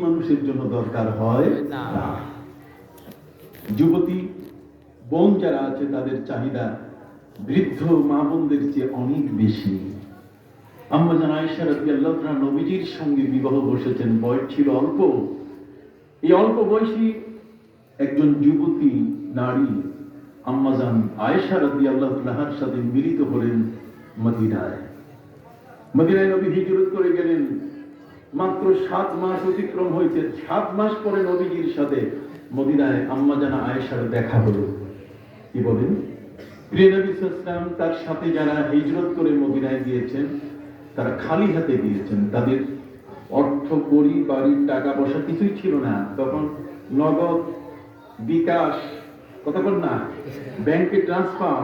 মানুষের জন্য দরকার হয় না। যুবতী বোন যারা আছে তাদের চাহিদা বৃদ্ধ মা বোনদের চেয়ে অনেক বেশি। আম্মা জান আয়েশা রাদিয়াল্লাহু তাআলা নবীজির সঙ্গে বিবাহ বসেছেন, বয়স ছিল অল্প। এই অল্প বয়সী একজন যুবতী নারী আম্মা জান আয়েশা রাদিয়াল্লাহু তাআলার সাথে মিলিত হলেন মদিনায়। মদিনায় নবী হিজরত করে গেলেন। মাত্র 7 মাস অতিক্রম হয়েছে। 7 মাস পরে নবীজির সাথে মদিনায় আম্মা জান আয়েশার দেখা হলো। কি বলেন? প্রিয় নবী সাল্লাল্লাহু আলাইহি ওয়াসাল্লাম তার সাথে যারা হিজরত করে মদিনায় গিয়েছেন তারা খালি হাতে গিয়েছেন। তাদের অর্থ কড়ি বাড়ির টাকা পয়সা কিছুই ছিল না। তখন নগদ, বিকাশ, কথা বল না, ব্যাংকে ট্রান্সফার,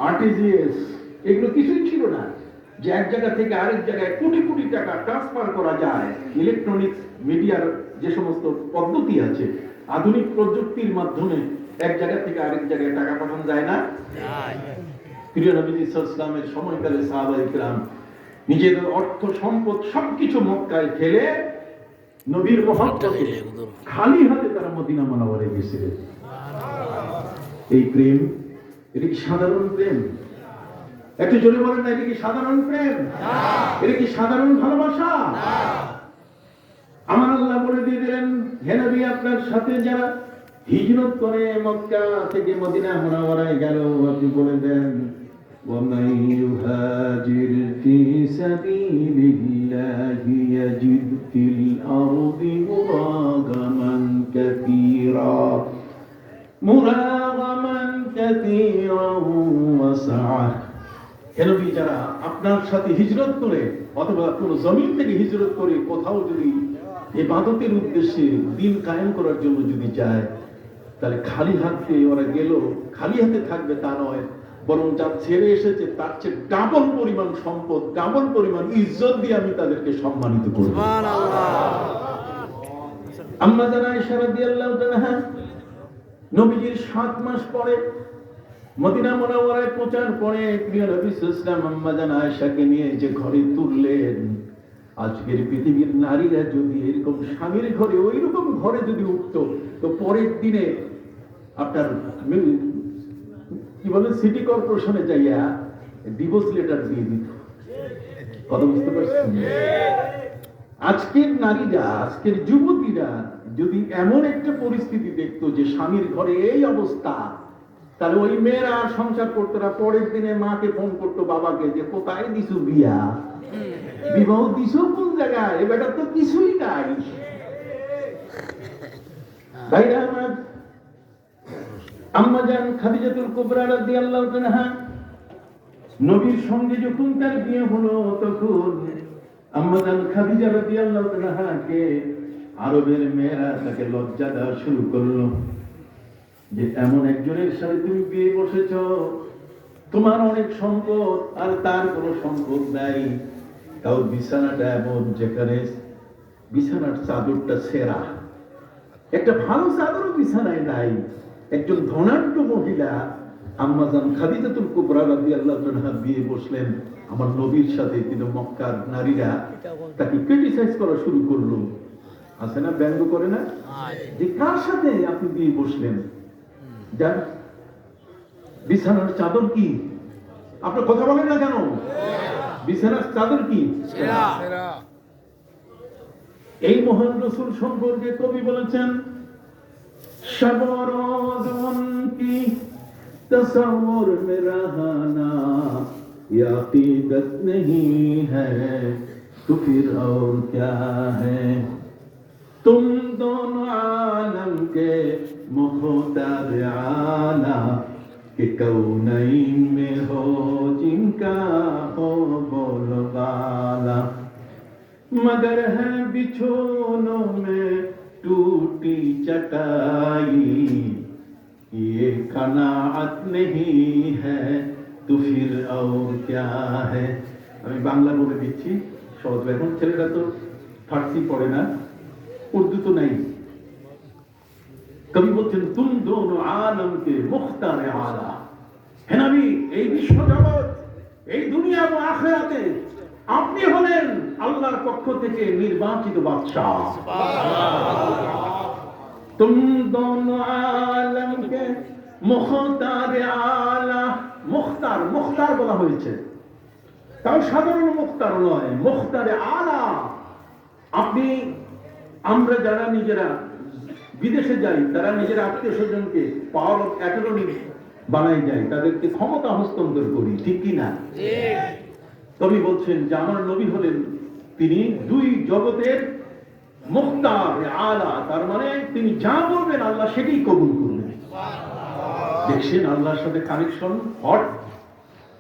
আরটিজিএস এগুলো কিছুই ছিল না যে এক জায়গা থেকে আরেক জায়গায় কোটি কোটি টাকা ট্রান্সফার করা যায়। ইলেকট্রনিক্স মিডিয়ার যে সমস্ত পদ্ধতি আছে, আধুনিক প্রযুক্তির মাধ্যমে এক জায়গা থেকে আরেক জায়গায় টাকা পাঠানো যায় না। প্রিয় নবী সাল্লাল্লাহু আলাইহি ওয়াসাল্লামের সময়কালে সাহাবায়ে কেরাম নিজেদের অর্থ সম্পদ সবকিছু মক্কায় ফেলে নবীর মহব্বতে খালি হাতে তারা মদিনা মুনাওয়ারায় গেছিলেন। এই প্রেম, এটা কি সাধারণ প্রেম? একটু জোরে বলেন না, এটা কি সাধারণ প্রেম? এটা কি সাধারণ ভালোবাসা? আমার আল্লাহ বলে দিয়ে দিলেন, হে নবী, আপনার সাথে যারা হিজরত করে মক্কা থেকে মদিনা মুনাওয়ারায় গেল, আপনি বলে দেন, وَمَن يُهَاجِرْ فِي سَبِيلِ اللَّهِ يَجِدْ فِي الْأَرْضِ مُرَاغَمًا كَثِيرًا وَسَعَةً। হে নবী, যারা আপনার সাথে হিজরত করে অথবা কোন জমিন থেকে হিজরত করে কোথাও যদি ইবাদতের উদ্দেশ্যে দ্বীন কায়েম করার জন্য যদি যায়, তাহলে খালি হাতে ওরা গেল, খালি হাতে থাকবে তা নয়, বরং যা ছেড়ে এসেছে তার চেয়ে ডাবল পরিমাণ সম্পদ, ডাবল পরিমাণ ইজ্জত দিয়ে আমি তাদেরকে সম্মানিত করব। আম্মা জান আয়েশা রাদিয়াল্লাহু তাআলা নবীজির 7 মাস পরে মদিনা মুনাওয়ারায় পৌঁছার পরে প্রিয় নবী সাল্লাল্লাহু আলাইহি ওয়াসাল্লাম আম্মা জান আয়েশাকে নিয়ে যে ঘরে তুললেন, আজকের পৃথিবীর নারীরা যদি এরকম স্বামীর ঘরে ওই রকম ঘরে যদি উঠতো, তো পরের দিনে আপনার কি বলে সিটি কর্পোরেশনে যাইয়া ডিভোর্স লেটার দিয়ে দিত। কথা বুঝতে পারছেন? আজকের নারীরা, আজকের যুবতীরা যদি এমন একটা পরিস্থিতি দেখতো যে স্বামীর ঘরে এই অবস্থা, তাহলে ওই মেয়েরা আর সংসার করতো না। পরের দিনে মাকে ফোন করতো, বাবাকে, যে কোথায় দিছু বিয়া, বিবাহ দিছু কোন জায়গায়, এ বেটার তো কিছুই নাই। ভাইরা আমার, আম্মা জান খাদিজাতুল কুবরা রাদিয়াল্লাহু তাআলা নবীর সঙ্গে যখন তার বিয়ে হলো, তখন আম্মা জান খাদিজা রাদিয়াল্লাহু তাআলা কে আরবের মেয়েরা তাকে লজ্জা দেওয়া শুরু করলো যে এমন একজনের সাথে তুমি বিয়ে বসেছ, তোমার অনেক সম্পদ আর তার কোনো সম্পদ নাই, তাও বিছানাটা এমন যেখানে বিছানার চাদরটা সেরা, একটা ভালো চাদরও বিছানায় নাই। একজন ধনাঢ্য মহিলা আম্মা জান খাদিজাতুল কুবরা রাদিয়াল্লাহু তাআলা বিয়ে বসলেন আমার নবীর সাথে, কিন্তু মক্কার নারীরা তাকে ক্রিটিসাইজ করা শুরু করলো। আছে না, ব্যঙ্গ করে না, যে কার সাথে আপনি বিয়ে বসলেন, যার বিছানার চাদর কি? আপনার কথা বলেন না কেন? বিছানার চাদর কি? এই মহান রাসূল সম্পর্কে কবি বলেছেন, শবরোজন কি তসव्वुर में रहना याकीदत नहीं है तो फिर और क्या है, तुम दोनों आलम के मुख्तार आला कि कौनैन में हो जिनका हो बोलबाला, मगर है बिछोनों में टूटी चटाई, ये कनाअत नहीं है तो फिर और क्या है। আমি বাংলা বলে দিচ্ছি সহজ। এখন ছেলেরা তো ফার্সি পড়ে না, উর্দু তো নাই। কবি বলছেন, তুম দোনো আলম কে মুখতারে আলা, হে নবী, এই বিশ্ব জগৎ, এই দুনিয়া এবং আখিরাতে আপনি হলেন আল্লাহর পক্ষ থেকে নির্বাচিত বাদশাহ। তুম দোনো আলমকে মুখতার আলা, মুখতার মুখতার বলা হয়েছে, তাও সাধারণ মুখতার নয়, মুখতারে আলা। আপনি আমরা যারা নিজেরা বিদেশে যাই, তারা নিজের আত্মীয় স্বজনকে পাওয়ার অফ অ্যাটর্নি বানাই যায়, তাদেরকে ক্ষমতা হস্তান্তর করি, ঠিক কি না? কবি বলছেন যে আমার নবী হলেন তিনি দুই জগতের মুখতার আলা, তার মানে তিনি যা বলবেন আল্লাহ সেটাই কবুল করবেন। দেখছেন আল্লাহর সাথে কানেকশন, হট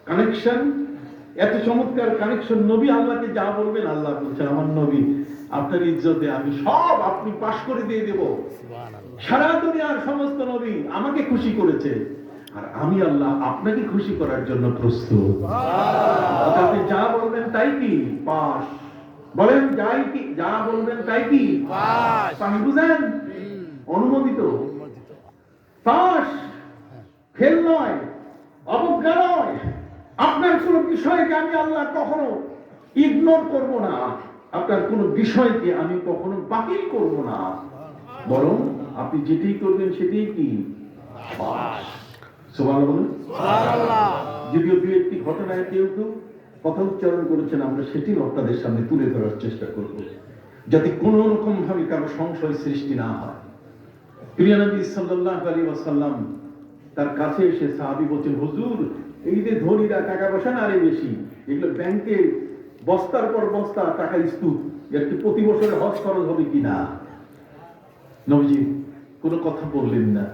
কানেকশন, এত চমৎকার কানেকশন। নবী আল্লাহকে যা বলবেন আল্লাহ বলছেন আমার নবী আপনার ইজ্জতে আমি সব আপনি পাশ করে দিয়ে দেব। সারা দুনিয়ার সমস্ত নবী আমাকে খুশি করেছে, আর আমি আল্লাহ আপনাকে খুশি করার জন্য প্রস্তুত। আপনি যা বলবেন তাই কি পাস, বলেন যাই কি যা বলবেন তাই কি পাস, বুঝেন? অনুমোদিত পাস, ফেল নয়, অবজ্ঞা নয়। আপনার কোন বিষয়কে আমি আল্লাহ কখনো ইগনোর করব না, আপনার কোন বিষয়কে আমি কখনো বাতিল করব না, বরং আপনি যেটাই করবেন সেটাই কি পাস। সুবহানাল্লাহ। যদিও দু একটি ঘটনায় কেউ কেউ কথা উচ্চারণ করেছেন, আমরা সেটি আপনাদের সামনে তুলে ধরার চেষ্টা করব, যাতে কোন রকম ভাবে কারো সংশয় সৃষ্টি না হয়। প্রিয় নবী সাল্লাল্লাহু আলাইহি ওয়াসাল্লাম তার কাছে এসে সাহাবী বলছেন, হুজুর এই যে ধনীরা টাকা পয়সা না আরে বেশি, এগুলো ব্যাংকে বস্তার পর বস্তা টাকা স্তূপ, এর কি প্রতি বছরে হজ খরচ হবে কিনা? নবীজি কোনো কথা বললেন না।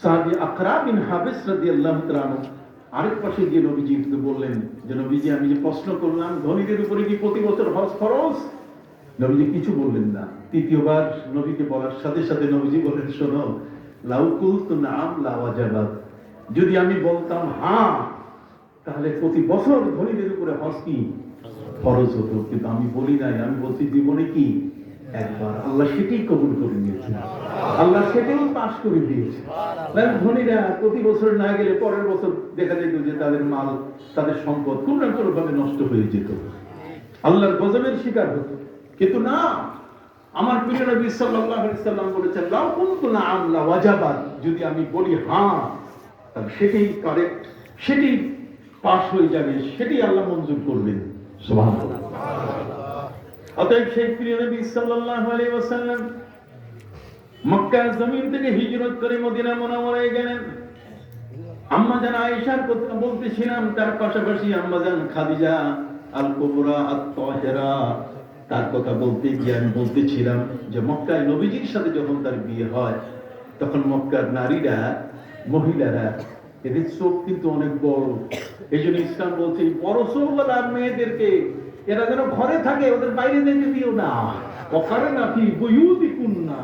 সাহাবী আকরা বিন হাবিস রাদিয়াল্লাহু তাআলা আরেক পাশে গিয়ে নবীজিকে বললেন যে নবীজি আমি যে প্রশ্ন করলাম ধনীদের উপরে কি প্রতি বছর হজ খরচ? নবীজি কিছু বললেন না। তৃতীয়বার নবীকে বলার সাথে সাথে নবীজি বলেন, শোনো লাউ কুলতু নাম লা ওয়াজাবাত, যদি আমি বলতাম হ্যাঁ তাহলে প্রতি বছর ধনীদের উপরে হজ কি ফরজ হতো, কিন্তু আমি বলি নাই, আমি বলছি জীবনে কি একবার। আল্লাহ সেটাই কবুল করে নিয়েছে, আল্লাহ সেটাই পাশ করে দিয়েছে। ধনীরা প্রতি বছর না গেলে পরের বছর দেখা যেত যে তাদের মাল তাদের সম্পদ কোন না কোন ভাবে নষ্ট হয়ে যেত, আল্লাহর গজবের শিকার হতো। কিন্তু না, আমার প্রিয় নবী সাল্লাল্লাহু আলাইহি সাল্লাম বলেছেন লাউ কুনতু না'আম লা ওয়াজাবাত, যদি আমি বলি হ্যাঁ তাহলে সেটাই কারেক্ট, সেটাই পাস হয়ে যাবে, সেটাই আল্লাহ মঞ্জুর করবেন। সুবহানাল্লাহ। অতএব সেই প্রিয় নবী সাল্লাল্লাহু আলাইহি ওয়াসাল্লাম মক্কার জমিন থেকে হিজরত করে মদিনা মুনাওয়ারায় গেলেন। আম্মা জান আয়েশার কথা বলতেছিলাম, তার পাশাপাশি আম্মা জান খাদিজা আল কুবরা আত-তাহিরা তার কথা বলতে গিয়ে আমি বলতেছিলাম যে মক্কায় নবীজির সাথে যখন তার বিয়ে হয় তখন মক্কার নারীরা মহিলারা এদের চোখ কিন্তু অনেক বড়। এই জন্য ইসলাম বলছে বড় চোখওয়ালা মেয়েদেরকে এরা যেন ঘরে থাকে, ওদের বাইরে যেতে দিও না। ওখানে নাকি বুয়ুতিকুন্না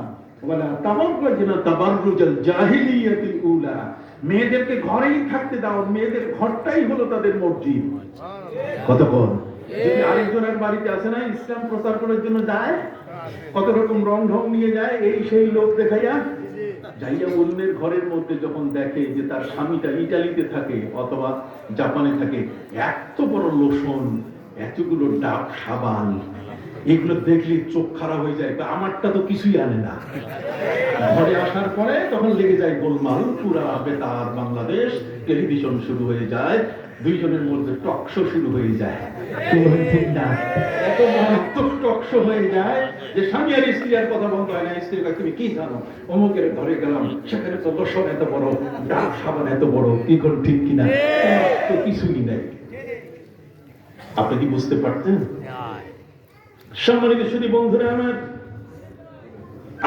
ওয়ালা তাবাররাজনা তাবাররুজাল জাহিলিয়াতিল উলা, মেয়েদেরকে ঘরেই থাকতে দাও, মেয়েদের ঘরটাই হলো তাদের মসজিদ। কতক্ষণ যদি আরেকজনের বাড়িতে আসে না ইসলাম প্রচার করার জন্য যায়, কত রকম রং ঢং নিয়ে যায়, এই সেই লোক দেখাইয়া যাইয়া অন্যের ঘরের মধ্যে যখন দেখে যে তার স্বামীটা ইটালিতে থাকে অথবা জাপানে থাকে, এত বড় লোশন, এতগুলো ডাব সাবান, এগুলো দেখলে চোখ খারাপ হয়ে যায়। আমারটা তো কিছুই আনে না। ঘরে আসার পরে তখন লেগে যায় গোলমাল, পুরা বেতার বাংলাদেশ টেলিভিশন শুরু হয়ে যায়, দুইজনের মধ্যে টক শো শুরু হয়ে যায়। ঠিক না? এত মারাত্মক টক শো হয়ে যায় যে স্বামী আর স্ত্রী আর কথা বলতে হয় না। স্ত্রী কয় তুমি কি জানো, অমুকের ঘরে গেলাম, সেখানে তো লোশন এত বড়, ডাব সাবান এত বড়, কি করে ঠিক কিনা? তো কিছুই নাই। আপনি কি বুঝতে পারতেন? সম্মানিত সুধী বন্ধুরা আমার,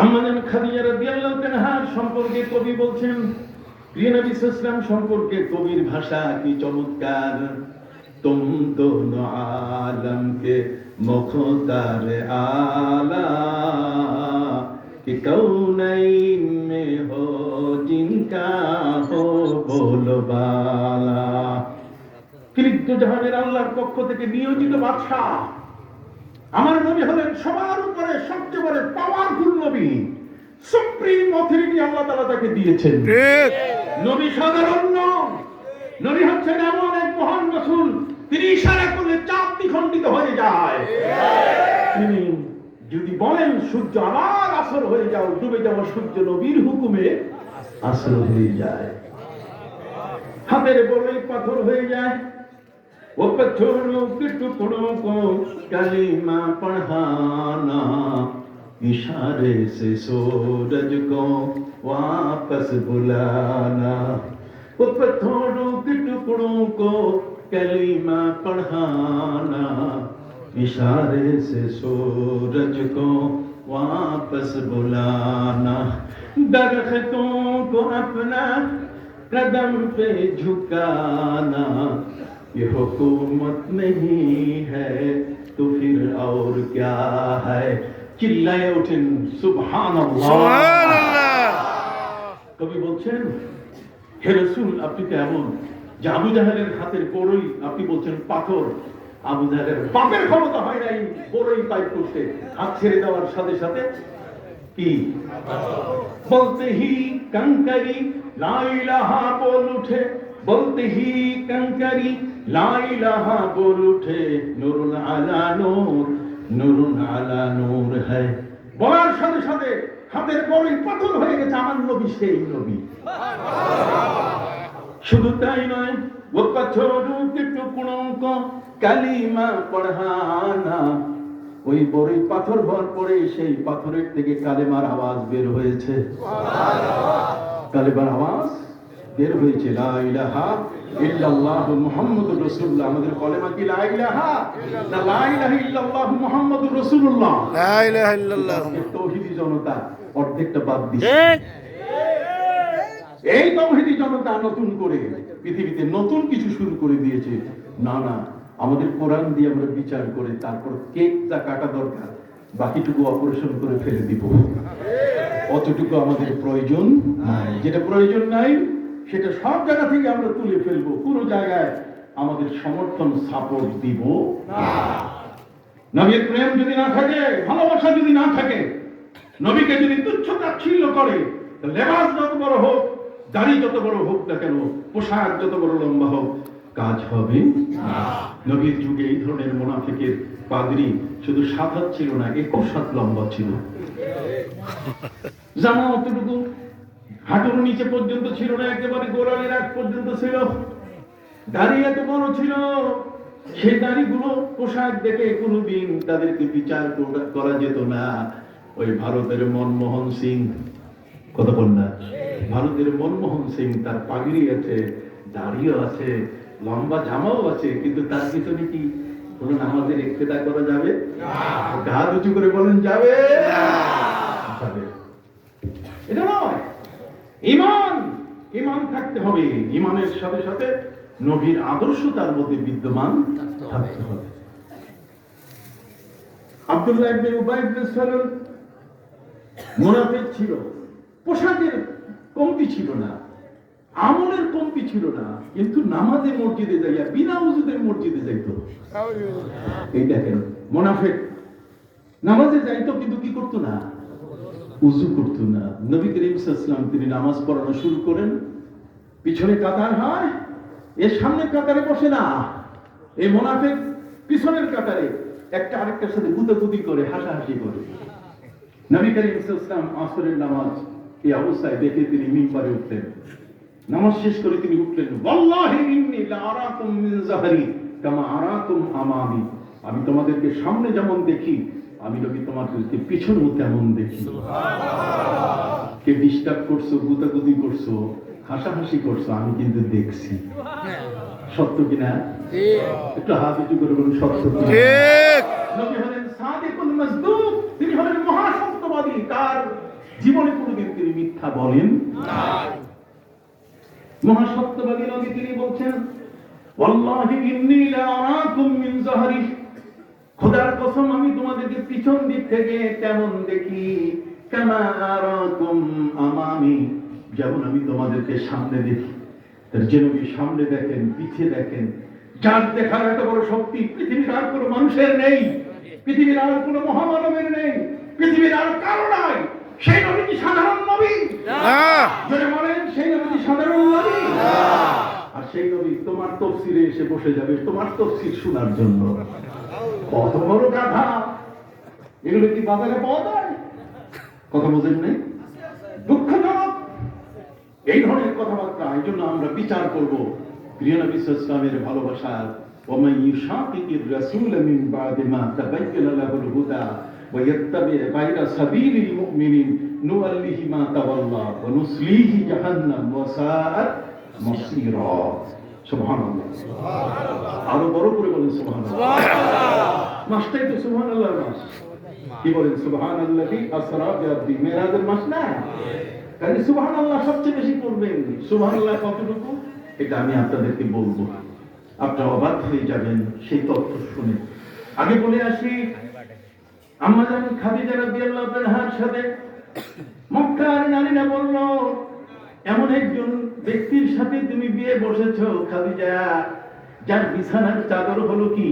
আম্মা জান খাদিজা রাদিয়াল্লাহু তাআলা সম্পর্কে কবি বলছেন, প্রিয় নবী সাল্লাল্লাহু আলাইহি ওয়াসাল্লাম সম্পর্কে কবির ভাষা কি চমৎকার। তুম দোনো আলম কে মুখতার আলা कि कौनैन में हो जिनका हो बोलबाला, ত্রিত্ব জাহানের আল্লাহর পক্ষ থেকে নিয়োজিত বাদশা আমার নবী হলেন সবার উপরে সবচেয়ে বড় পাওয়ারফুল নবী, সুপ্রিম অথরিটি আল্লাহ তাআলা তাকে দিয়েছেন। নবী সাধারণ নন, নবী হচ্ছেন এমন এক মহান রাসূল তিনি ইশারা করলে চাঁদ দ্বিখণ্ডিত হয়ে যায়। তিনি যদি বলেন সূর্য আবার আসর হয়ে যাও, ডুবে যাওয়া সূর্য নবীর হুকুমে আসর হয়ে যায়। হাতের বড়ই পাথর হয়ে যায়। वो पत्थरों के टुकड़ों को कलीमा पढ़ाना, इशारे से सूरज को वापस बुलाना। वो पत्थरों के टुकड़ों को कलीमा पढ़ाना, इशारे से सूरज को वापस बुलाना। दरख्तों को अपना कदम पे झुकाना, ये हुकूमत नहीं है तो फिर और क्या है। चिल्लाए उठेन सुबहानाल्लाह। কবি বলছেন, হে রাসূল, আপনি তো এমন যে আবু জাহেলের হাতের বড়ই আপনি বলছেন পাথর। আবু জাহেলের বাপের ক্ষমতা হয় নাই বড়ই পাইপ করতে, হাত ছেড়ে দেওয়ার সাথে সাথে কি বলতে হি कंकरी ला इलाहा बोल उठे, बोलते ही कंकरी ला इलाहा बोल उठे, नूरुन आला नूर, नूरुन आला नूर है। বলার সাথে সাথে হাতের বড়ই পাথর হয়ে গেছে আমার নবী সেই নবী। শুধু তাই নয়, वो पत्थरों के टुकड़ों को कलीमा पढ़ाना, ওই বড়ই পাথর ভর পড়ে সেই পাথরের থেকে কালেমার আওয়াজ বের হয়েছে। কালেমার আওয়াজ বের হয়েছে, লা ইলাহা ইল্লাল্লাহু মুহাম্মাদুর রাসূলুল্লাহ। আমাদের কলেমা কি লা ইলাহা না লা ইলাহা ইল্লাল্লাহু মুহাম্মাদুর রাসূলুল্লাহ? লা ইলাহা ইল্লাল্লাহ। তাওহীদি জনতা অর্ধেকটা বাদ দিয়েছে। এই তাওহীদি জনতা নতুন করে পৃথিবীতে নতুন কিছু শুরু করে দিয়েছে। না না, আমাদের কোরআন দিয়ে আমরা বিচার করে তারপর কেকটা কাটা দরকার, বাকিটুকু অপারেশন করে ফেলে দিব। অতটুকু আমাদের প্রয়োজন নাই। যেটা প্রয়োজন নাই সেটা সব জায়গা থেকে আমরা তুলে ফেলবো। পুরো জায়গায় আমাদের সমর্থন সাপোর্ট দিব না। নবীর প্রেম যদি না থাকে, ভালোবাসা যদি না থাকে, নবীকে যদি তুচ্ছ তাচ্ছিল্য করে, লেবাস যত বড় হোক, দাড়ি যত বড় হোক না কেন, পোশাক যত বড় লম্বা হোক, কাজ হবে না। নবীর যুগে এই ধরনের মুনাফিকের পাগড়ি শুধু 7 হাত ছিল না, 21 হাত লম্বা ছিল। জামা অতটুকু হাঁটুর নিচে পর্যন্ত ছিল না, একেবারে গোড়ালির আগ পর্যন্ত ছিল। দাড়ি এত বড় ছিল, সেই দাড়িগুলো পোশাক দেখে কোনোদিন তাদেরকে বিচার করা যেত না। ওই ভারতের মনমোহন সিং, কথা বল না, ভারতের মনমোহন সিং তার পাগড়ি আছে, দাড়িও আছে, লম্বা জামাও আছে, কিন্তু তার পিছনে কি কোন নামাজের ইক্তেদা করা যাবে? হাত উঁচু করে বলেন যাবে? এটা নয়। ঈমান, ঈমান থাকতে হবে। ঈমানের সাথে সাথে নবীর আদর্শ তার মধ্যে বিদ্যমান থাকতে হবে। আব্দুল্লাহ ইবনে উবাই ইবনে সালুল মুনাফিক ছিল, পোশাকের কমতি ছিল না, আমলের কমতি ছিল না, কিন্তু নামাজে মসজিদে যাইয়া বিনা উযুতে মসজিদে যাইতো। এই দেখেন, মুনাফিক নামাজে যাইতো কিন্তু কি করতো না? উযু করতো না। নবী করিম সাল্লাল্লাহু আলাইহি ওয়াসাল্লাম তিনি নামাজ পড়ানো শুরু করেন, পিছনে কাতার হয়, এর সামনের কাতারে বসে না। এই মুনাফিক পিছনের কাতারে একটা আরেকটার সাথে গুতাগুতি করে, হাসাহাসি করে। নবী করিম সাল্লাল্লাহু আলাইহি ওয়াসাল্লাম আসরের নামাজ এই অবস্থায় দেখে তিনি মিম্বারে উঠলেন। নামাজ শেষ করে তিনি উঠলেন, ওয়াল্লাহি ইন্নী লা আরাকুম মিন যাহরি কামা আরাকুম আমামি। আমি তোমাদেরকে সামনে যেমন দেখি, আমি নবী তোমাদেরকে পিছনেও তেমন দেখি। কে ডিস্টার্ব করছো, গুতাগুতি করছো, হাসাহাসি করছো, আমি কিন্তু দেখছি। সত্য কিনা? একটু হাত উঁচু করে বলুন, সত্য কিনা? নবী হলেন সাদিকুল মাসদুক, তিনি হলেন মহাসত্যবাদী। তার জীবনে কোনোদিন তিনি মিথ্যা বলেন না। মহাসত্যবাদী নবী, তিনি বলছেন, ওয়াল্লাহি ইন্নী লা আরাকুম মিন যাহরি, খোদার কসম আমি তোমাদেরকে পিছন দিক থেকে তেমন দেখি, কামা আরাকুম আমামি, যেমন আমি তোমাদেরকে সামনে দেখি। তার যে নবী সামনে দেখেন, পিছে দেখেন, যার দেখার এত বড় শক্তি পৃথিবীর আর কোনো মানুষের নেই, পৃথিবীর আর কোনো মহামানবের নেই, পৃথিবীর আর কারো নাই। সেই নবী কি সাধারণ নবী? না। যারা বলেন সেই নবী কি সাধারণ নবী? না। আর সেই নবী তোমার তফসির তফসিরে এসে বসে যাবে তোমার তফসির শোনার জন্য। কত বড় গাধা! এগুলো কি বাজারে পাওয়া যায়? কথা বোঝেন নেই? দুঃখজনক এই ধরনের কথাবার্তা। এই জন্য আমরা বিচার করব প্রিয় নবী সাল্লাল্লাহু আলাইহি ওয়াসাল্লামের ভালোবাসা। ومن يشاقق الرسول من بعد ما تبين له الهدى ويتبع غير سبيل المؤمنين نوله ما تولى ونصليه جهنم وساءت مصيرا। সুবহানাল্লাহ, আরো বড় করে বলেন সুবহানাল্লাহ। মাসটাই তো সুবহানাল্লাহর মাস। কি বলেন? সুবহানাল্লাহি আসরা বিআবদি, মেরাজের মাস না? তাহলে সুবহানাল্লাহ সবচেয়ে বেশি করবেন। সুবহানাল্লাহ কতটুকু এটা আমি আপনাদেরকে বলবো, আপনারা অবাক হয়ে যাবেন সেই তথ্য শুনে। আগে বলে আসি, আম্মা জান খাদিজা রাদিয়াল্লাহু আনহার সাথে মক্কার নারীরা বলল, এমন একজন ব্যক্তির সাথে তুমি বিয়ে বসেছো খাদিজা, যার বিছানার চাদর হলো কি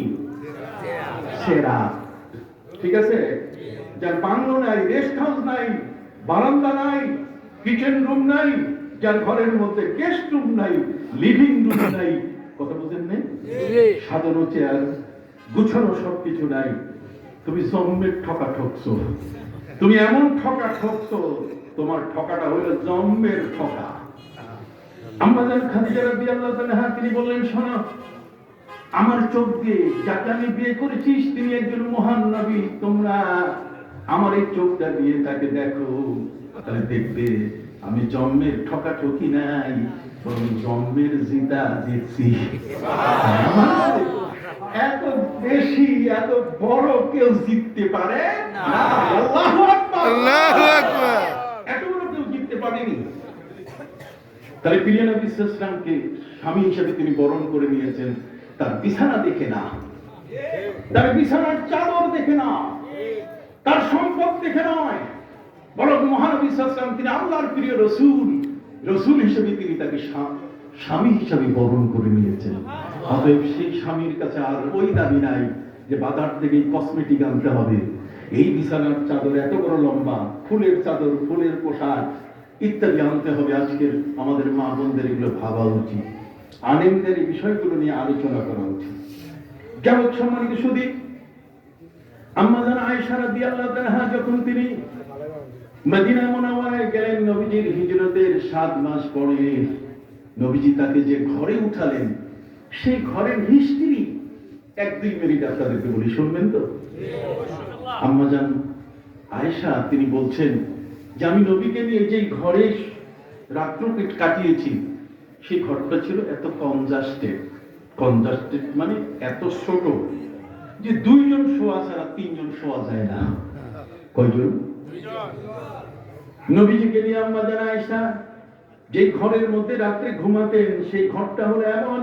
সেরা। ঠিক আছে? যার বাংলো নাই, রেস্ট হাউস নাই, বারান্দা নাই, কিচেন রুম নাই, যার ঘরের মধ্যে গেস্ট রুম নাই, লিভিং রুম নাই, কথা বুঝেন নেই, সাজানো চেয়ার, গুছানো সবকিছু নাই, তুমি জম্মের ঠকা ঠকছো। তুমি এমন ঠকা ঠকছো, তোমার ঠকাটা হইল জম্মের ঠকা। আম্মা জান খাদিজা রাদিয়াল্লাহু আনহা তিনি বললেন, শোনো, আমার চোখ দিয়ে যাকে আমি বিয়ে করেছিস তিনি একজন মহান নবী, তোমরা আমার এই চোখটা দিয়ে তাকে দেখো, তাহলে দেখবে আমি জন্মের ঠকা ঠকি নাই, বরং জন্মের জিতা জিতছি। এত বেশি এত বড় কেউ জিততে পারে না। আল্লাহু আকবার, আল্লাহু আকবার। এত বড় কেউ জিততে পারেনি। তাহলে প্রিয় নবী সাল্লাল্লাহু আলাইহি ওয়াসাল্লামকে স্বামী হিসেবে তিনি বরণ করে নিয়েছেন তার বিছানা দেখে না, তার বিছানার চাদর দেখে না, তার সম্পদ দেখে নয়, বরং মহানবী সাল্লাল্লাহু আলাইহি ওয়াসাল্লাম তিনি আল্লাহর প্রিয় রাসূল, রাসূল হিসেবে তিনি তাকে স্বামী হিসেবে বরণ করে নিয়েছেন। অতএব সেই স্বামীর কাছে আর ওই দাবি নাই যে বাজার থেকে কসমেটিক আনতে হবে, এই বিছানার চাদর এত বড় লম্বা, ফুলের চাদর, ফুলের পোশাক ইত্যাদি আনতে হবে। আজকের আমাদের মা বোনদের এগুলো ভাবা উচিত, আলেমদের এই বিষয়গুলো নিয়ে আলোচনা করা উচিত। কেমন সম্মানিত সুধী, আম্মা জান আয়েশা রাদিয়াল্লাহু আনহা যখন তিনি মদিনা মুনাওয়ারায় গেলেন, নবীজির হিজরতের 7 মাস পরে নবীজি তাকে যে ঘরে উঠালেন, সেই ঘরের হিস্ট্রি 1-2 মিনিট আপনাদেরকে বলি, শুনবেন তো? আম্মা জান আয়েশা তিনি বলছেন যে আমি নবীকে নিয়ে যে ঘরে রাত্র কাটিয়েছি, সেই ঘরটা ছিল এত কনজাস্টেড মানে এত ছোট যে 2 জন শোয়া ছাড়া 3 জন শোয়া যায় না। কয়জন? 2 জন। নবীজিকে নিয়ে আম্মা জান আয়েশা যে ঘরের মধ্যে রাত্রে ঘুমাতেন, সেই ঘরটা হলো এমন,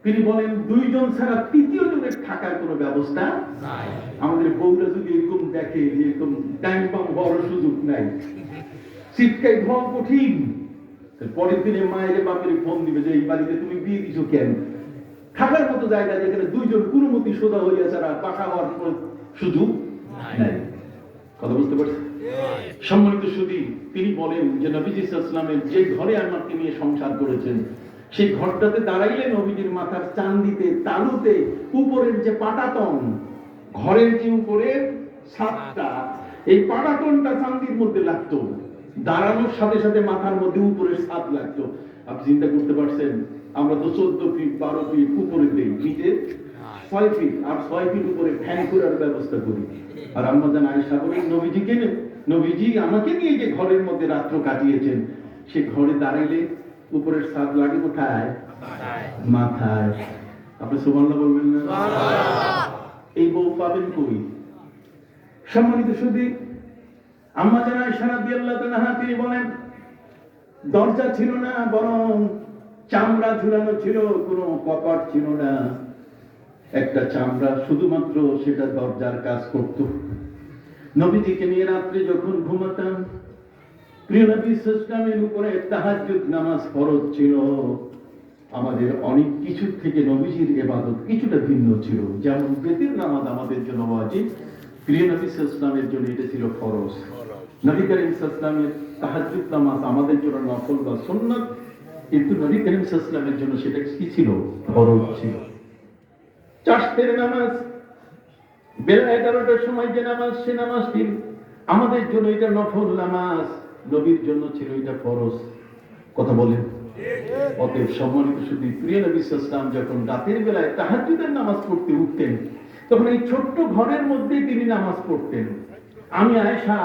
তিনি বলেন 2 জন ছাড়া 3য় জনের থাকার কোনো ব্যবস্থা নাই। আমাদের বউরা যদি এরকম দেখে, এরকম টাইম পাম্প হওয়ার সুযোগ নাই, চিৎকার ঘর কঠিন। পরের দিনে মায়ের বাপের ফোন দিবে যে এই বাড়িতে তুমি বিয়ে দিছো কেন? থাকার মতো জায়গা যেখানে 2 জন কুরুমতি সোজা হইয়া ছাড়া পাকা হওয়ার সুযোগ নাই। কথা বুঝতে পারছেন? সম্মানিত সুধী, তিনি বলেন যে নবীজি সাল্লাল্লাহু আলাইহি ওয়াসাল্লামের যে ঘরে আমাকে নিয়ে সংসার করেছেন, সেই ঘরটাতে দাঁড়াইলে নবীজির মাথার চান্দিতে, তালুতে, উপরের যে পাটাতন, ঘরের যে উপরের ছাদটা, এই পাটাতনটা চান্দির মধ্যে লাগতো, দাঁড়ানোর সাথে সাথে মাথার মধ্যে উপরের ছাদ লাগতো। আপনি চিন্তা করতে পারছেন? আমরা তো 14 ফিট 12 ফিট উপরে দেই, নিচে 6 ফিট, আর 6 ফিট উপরে ফ্যান করার ব্যবস্থা করি। আর আম্মা জান আয়েশা বলেন নবীজি আমাকে নিয়ে যে ঘরের মধ্যে রাত্র কাটিয়েছেন, সে ঘরে দাঁড়াইলে উপরের ছাদ লাগে কোথায়? মাথায়। আপনি সুবহানাল্লাহ বলবেন না? এই বউ পাবেন কই? সম্মানিত সুধী, আম্মা জান আয়েশা রাদিয়াল্লাহু আনহা তিনি বলেন দরজা ছিল না, বরং চামড়া ঝুলানো ছিল, কোনো কপাট ছিল না, একটা চামড়া শুধুমাত্র সেটা দরজার কাজ করত। নবীজিকে নিয়ে রাত্রে যখন ঘুমাতাম, প্রিয় নবী সাল্লাল্লাহু আলাইহি ওয়াসাল্লামের উপরে তাহাজ্জুদ নামাজ ফরজ ছিল। আমাদের অনেক কিছু থেকে নবীজির ইবাদত কিছুটা ভিন্ন ছিল। যেমন বেতের নামাজ আমাদের জন্য ওয়াজিব, প্রিয় নবী সাল্লাল্লাহু আলাইহি ওয়াসাল্লামের জন্য এটা ছিল ফরজ। নবী করিম সাল্লাল্লাহু আলাইহি ওয়াসাল্লামের তাহাজ্জুদ নামাজ আমাদের জন্য নফল বা সুন্নাত, কিন্তু নবী করিম সাল্লাল্লাহু আলাইহি ওয়াসাল্লামের জন্য সেটা কি ছিল? ফরজ ছিল। চাষতের নামাজ বেলা 11টার সময় যে নামাজ, সে নামাজটি আমাদের জন্য এটা নফল নামাজ, নবীর জন্য ছিল এটা ফরজ। কথা বলেন। অতএব সম্মানিত সুধী, প্রিয় নবী সাল্লাল্লাহু আলাইহি ওয়াসাল্লাম যখন রাতের বেলায় তাহাজ্জুদের নামাজ পড়তে উঠতেন, তখন এই ছোট্ট ঘরের মধ্যেই তিনি নামাজ পড়তেন। আমি আয়েশা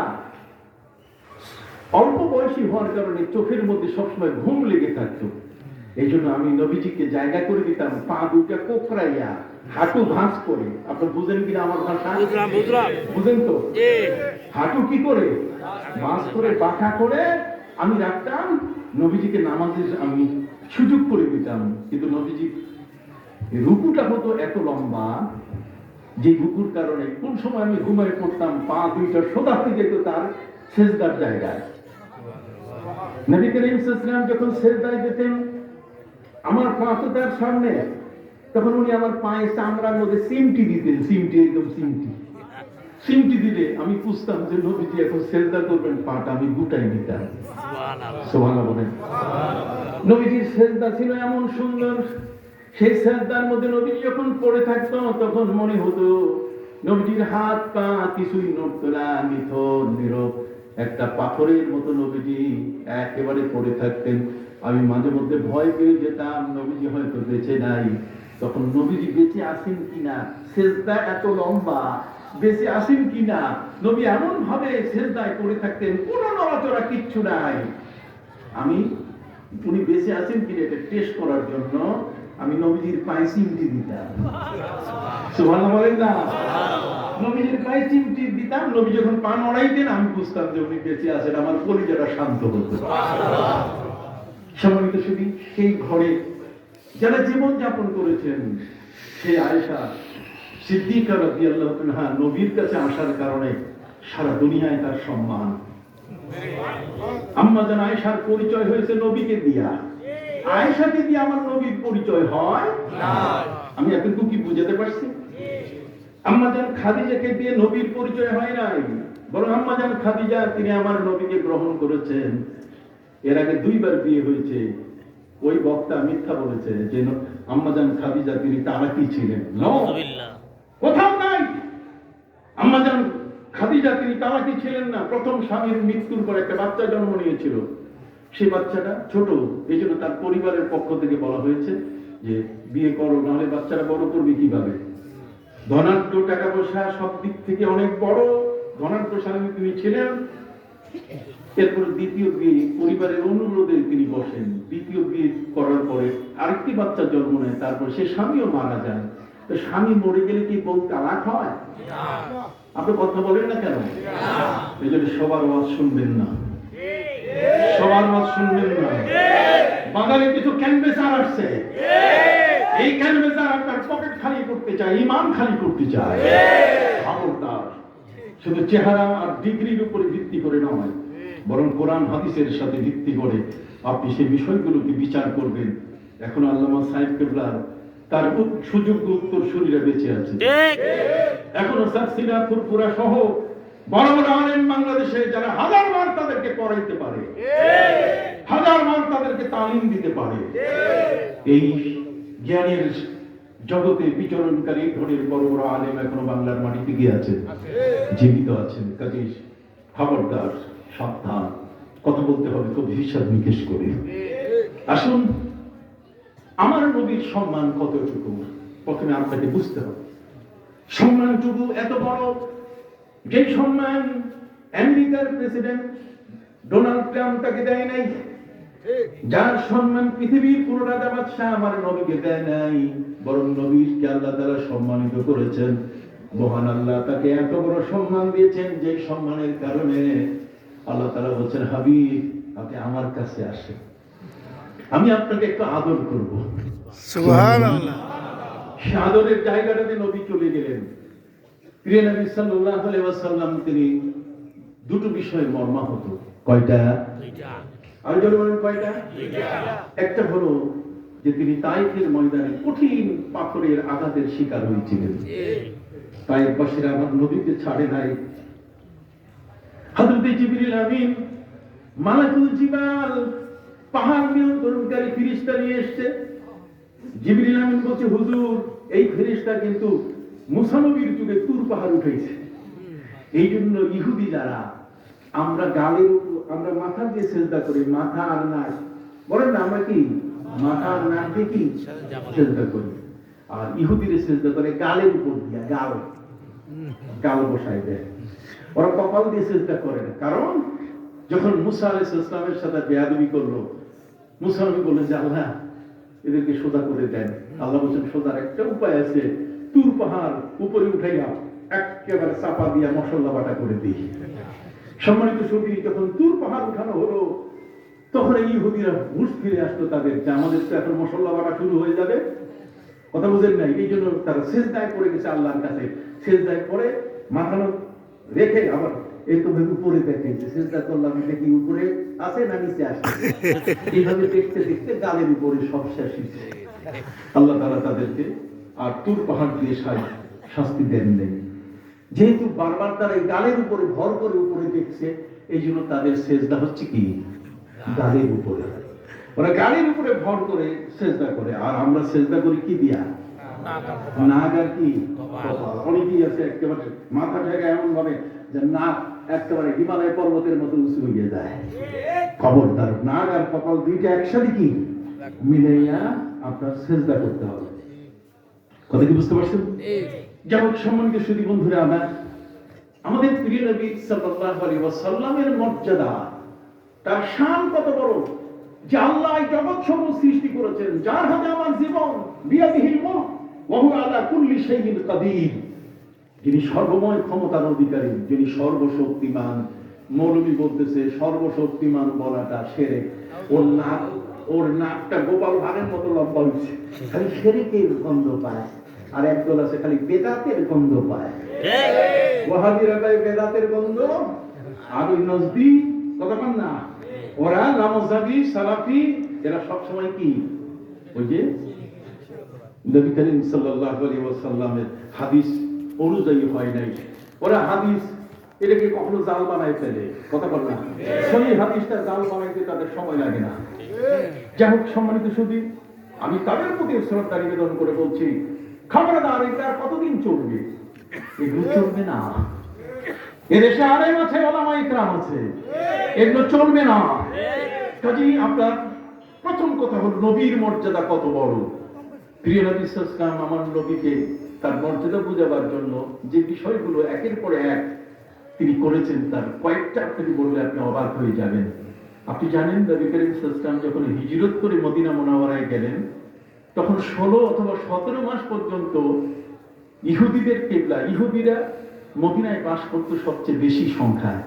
অল্প বয়সী হওয়ার কারণে চোখের মধ্যে সবসময় ঘুম লেগে থাকতো। এই জন্য আমি নবীজিকে জায়গা করে দিতাম, পা দুটা কোকড়াইয়া হাঁটু ভাঁজ করে। আপনি বুঝেন কিনা আমার ভাষা? বুঝেন তো? হাঁটু কি করে ভাঁজ করে, বাঁকা করে আমি রাখতাম, নবীজিকে নামাজের আমি সুযোগ করে দিতাম। কিন্তু নবীজি রুকুটা হতো এত লম্বা, যে রুকুর কারণে কোন সময় আমি ঘুমিয়ে পড়তাম, পা দুইটা সোজা হয়ে যেত তার সেজদার জায়গায়। নবী করিম সাল্লাল্লাহু আলাইহি ওয়াসাল্লাম যখন সেজদায় যেতেন, আমার পা তো তার সামনে, তখন উনি আমার পায়ে চামড়ার মধ্যে সিমটি দিতেন, সিমটি, একদম সিমটি। সিমটি দিলে আমি বুঝতাম যে নবীজি এখন সেজদা করবেন, পাটা আমি গুটাই দিতাম। সুবহানাল্লাহ বলেন। নবীজির সেজদা ছিল এমন সুন্দর, সেই সেজদার মধ্যে নবীজি যখন পড়ে থাকতো, তখন মনে হতো নবীজির হাত পা কিছুই নড়তো না, নিথর নীরব একটা পাথরের মতো নবীজি একেবারে পড়ে থাকতেন। আমি মাঝে মধ্যে ভয় পেয়ে যেতাম নবীজি হয়তো বেঁচে নাই। তখন নবীজি বেঁচে আছেন কিনা, সেজদা এত লম্বা, বেঁচে আছেন কিনা, নবী এমন ভাবে সেজদায় পড়ে থাকতেন, কোনো নড়াচড়া কিচ্ছু নাই। আমি উনি বেঁচে আছেন কিনা এটা টেস্ট করার জন্য আমি নবীজির পায়ে চিমটি দিতাম। সুবহানাল্লাহ বলেন না? নবীজির পায়ে চিমটি দিতাম, নবী যখন পা নড়াইতেন আমি বুঝতাম যে উনি বেঁচে আছেন, আমার কলিজাটা শান্ত হতো। সম্মানিত সুধী, সেই ঘরে যারা জীবন যাপন করেছেন, সেই আয়েশা সিদ্দিকা রাদিয়াল্লাহু আনহা নবীর কাছে আসার কারণে সারা দুনিয়ায় তার সম্মান। আম্মা জান আয়েশার পরিচয় হয়েছে নবীকে দিয়া, আয়েশাকে দিয়ে আমার নবীর পরিচয় হয় না। আমি এতটুকু কি বুঝাতে পারছি? আম্মা জান খাদিজাকে দিয়ে নবীর পরিচয় হয় নাই, বরং আম্মা জান খাদিজা তিনি আমার নবীকে গ্রহণ করেছেন। এর আগে 2 বার বিয়ে হয়েছে। ওই বক্তা মিথ্যা বলেছে যে আম্মা জান খাদিজা তিনি তালাকি ছিলেন। কোথাও নাই আম্মা জান খাদিজা তিনি তালাকি ছিলেন না। প্রথম স্বামীর মৃত্যুর পর একটা বাচ্চা জন্ম নিয়েছিল, সেই বাচ্চাটা ছোট, এই জন্য তার পরিবারের পক্ষ থেকে বলা হয়েছে যে বিয়ে করো, নাহলে বাচ্চারা বড় করবে কিভাবে। ধনাঢ্য, টাকা পয়সা সব দিক থেকে অনেক বড় ধনাঢ্য স্বামী তিনি ছিলেন। এরপর দ্বিতীয় বিয়ে, পরিবারের অনুরোধে তিনি বসেন। দ্বিতীয় বিয়ে করার পরে আরেকটি বাচ্চা জন্ম নেয়, তারপর সে স্বামীও মারা যায়। তো স্বামী মরে গেলে কি বউ তালাক হয়? আপনি কথা বলেন না কেন? এই জন্য সবার ওয়াজ শুনবেন না, সবার ওয়াজ শুনবেন না। বাঙালি কিছু ক্যানভেসার আসছে, এই ক্যানভেসার আপনার পকেট খালি করতে চায়, ইমান খালি করতে চায়। খবরদার, শুধু চেহারা আর ডিগ্রির উপরে ভিত্তি করে নয়, বরং কোরআন হাদিসের সাথে ভিত্তি করে আপনি সেই বিষয়গুলোকে বিচার করবেন। এখন আল্লামা সাহেব কেবলার তার সুযোগ্য উত্তরসূরিরা বেঁচে আছে। এখনো সাকসিনা ফুরফুরা সহ বড় বড় আলেম বাংলাদেশে যারা হাজার বার তাদেরকে পড়াইতে পারে, হাজার বার তাদেরকে তালিম দিতে পারে। এই জ্ঞানের জগতে বিচরণকারী ধরনের বড় বড় আলেম এখনো বাংলার মাটিতে গিয়ে আছেন, জীবিত আছেন। কাজেই খবরদার, সাবধান, কথা বলতে হবে খুব হিসাব নিকেশ করে। আসুন, আমার নবীর সম্মান কতটুকু প্রথমে আপনাকে বুঝতে হবে। সম্মানটুকু এত বড়, যে সম্মান আমেরিকার প্রেসিডেন্ট ডোনাল্ড ট্রাম্প তাকে দেয় নাই, যার সম্মান পৃথিবীর পুরো রাজা বাদশাহ আমার নবীকে দেয় নাই, বরং নবীকে আল্লাহ তাআলা সম্মানিত করেছেন। মহান আল্লাহ তাকে এত বড় সম্মান দিয়েছেন, যে সম্মানের কারণে আল্লাহ তাআলা বলছেন, হাবিব আপনি আমার কাছে আসেন, আমি আপনাকে একটু আদর করব। সুবহানাল্লাহ। সেই আদরের জায়গাটাতে নবী চলে গেলেন। প্রিয় নবী সাল্লাল্লাহু আলাইহি ওয়াসাল্লাম তিনি দুটো বিষয়ে মর্মাহত। কয়টা? আর যদি বলেন কয়টা? একটা হলো যে তিনি তায়েফের ময়দানে কঠিন পাথরের আঘাতের শিকার হয়েছিলেন। তায়েফবাসীরা আমার নবীকে ছাড়ে নাই। হযরত জিবরিল আমিন মালাকুল জিবাল পাহাড় নিয়ন্ত্রণকারী ফেরেশতা নিয়ে এসেছে। জিবরিল আমিন বলছে, হুজুর এই ফেরেশতা কিন্তু মুসা নবীর যুগে তুর পাহাড় উঠাইছে। এই জন্য ইহুদি যারা আমরা গালের উপর, আমরা মাথা দিয়ে সেজদা করি, মাথা আর নাক, বলেন না আমরা কি মাথা আর নাক দিয়ে কি সেজদা করি, আর ইহুদিরা সেজদা করে গালের উপর দিয়া, গাল বসাই দেয়। ওরা কপাল দিয়ে সেজদা করে না, কারণ যখন মুসা আলাইহিস সালামের সাথে বেয়াদবি করলো, মুসা নবী বললেন যে আল্লাহ এদেরকে সোজা করে দেন। আল্লাহ বলছেন সোজার একটা উপায় আছে, তুর পাহাড় উপরে উঠাইয়া একেবারে চাপা দিয়া মশলা বাটা করে দিই। সম্মানিত সুধী, যখন তুর পাহাড় উঠানো হলো তখন এই ইহুদিরা হুঁশ ফিরে আসতো তাদের, যে আমাদের তো এখন মশলা বাটা শুরু হয়ে যাবে। কথা বুঝেন নাই? এই জন্য তারা সেজদায় পড়ে গেছে আল্লাহর কাছে। সেজদায় পড়ে মাথা রেখে আবার এই তো উপরে দেখেছে, সেজদা করলাম দেখি উপরে আছে না নিচে আসে, এইভাবে দেখতে দেখতে গালের উপরে সব শেষ হয়েছে। আল্লাহ তাআলা তাদেরকে আর তুর পাহাড় দিয়ে শাস্তি দেন নেই। যেহেতু বারবার তারা এই গালের উপরে ভর করে উপরে দেখছে, এই জন্য তাদের সেজদা হচ্ছে কি গালের উপরে। ওরা গালের উপরে ভর করে সেজদা করে, আর আমরা সেজদা করি কি দিয়া? নাক আর কি কপাল। অনেকেই আছে একেবারে মাথা ঢাকা এমন ভাবে যে নাক একেবারে হিমালয় পর্বতের মতো উঁচু হয়ে যায়। খবরদার, নাক আর কপাল দুইটা একসাথে কি মিলাইয়া আপনার সেজদা করতে হবে। কথা কি বুঝতে পারছেন? যেমন সম্মানিত সুধী বন্ধুরা, আমাদের প্রিয় নবী সাল্লাল্লাহু আলাইহি ওয়াসাল্লামের মর্যাদা, তার শান কত বড়, যে আল্লাহ জগৎ সমূহ সৃষ্টি করেছেন, যার হাতে আমার জীবন, বিয়াদিহিল মুলক ওয়া হুয়া আলা কুল্লি শাইইন কাদির, যিনি সর্বময় ক্ষমতার অধিকারী, যিনি সর্বশক্তিমান। মৌলবী বলতেছে সর্বশক্তিমান বলাটা শিরক। ওর নাকটা গোপাল ভাড়ের মতো লম্বা হচ্ছে, খালি শিরকের গন্ধ পায়। আর একদল আছে খালি বেদাতের গন্ধ পায়। ওয়াহাবিরা পায় বেদাতের গন্ধ, আর ওই নজদি কতক্ষণ না, ওরা নামাজি সালাফি, এরা সবসময় কি ওই যে নবী করিম সাল্লাল্লাহু আলাইহি ওয়াসাল্লামের হাদিস অনুযায়ী হয় নাই। ওরা হাদিস এটাকে কখনো জাল বানায় ফেলে। কথা বল না, সহি হাদিসটা জাল বানাইতে তাদের সময় লাগে না। যাই হোক সম্মানিত সুধী, আমি তাদের প্রতি শ্রদ্ধা নিবেদন করে বলছি, খবরদার, এটা কতদিন চলবে? এগুলো চলবে না। এদেশে আলেম আছে, ওলামা ইকরাম আছে, এগুলো চলবে না। কাজেই আপনার প্রথম কথা হলো নবীর মর্যাদা কত বড়। প্রিয় নবী সাল্লাল্লাহু আলাইহি ওয়াসাল্লাম, আমার নবীকে তার মর্যাদা বোঝাবার জন্য যে বিষয়গুলো একের পর এক তিনি করেছেন, তার কয়েকটা আপনাকে বললে আপনি অবাক হয়ে যাবেন। আপনি জানেন নবী করিম সাল্লাল্লাহু আলাইহি ওয়াসাল্লাম যখন হিজরত করে মদিনা মুনাওয়ারায় গেলেন, তখন 16 অথবা 17 মাস পর্যন্ত ইহুদিদের কিবলা, ইহুদিরা মদিনায় বাস করত সবচেয়ে বেশি সংখ্যায়।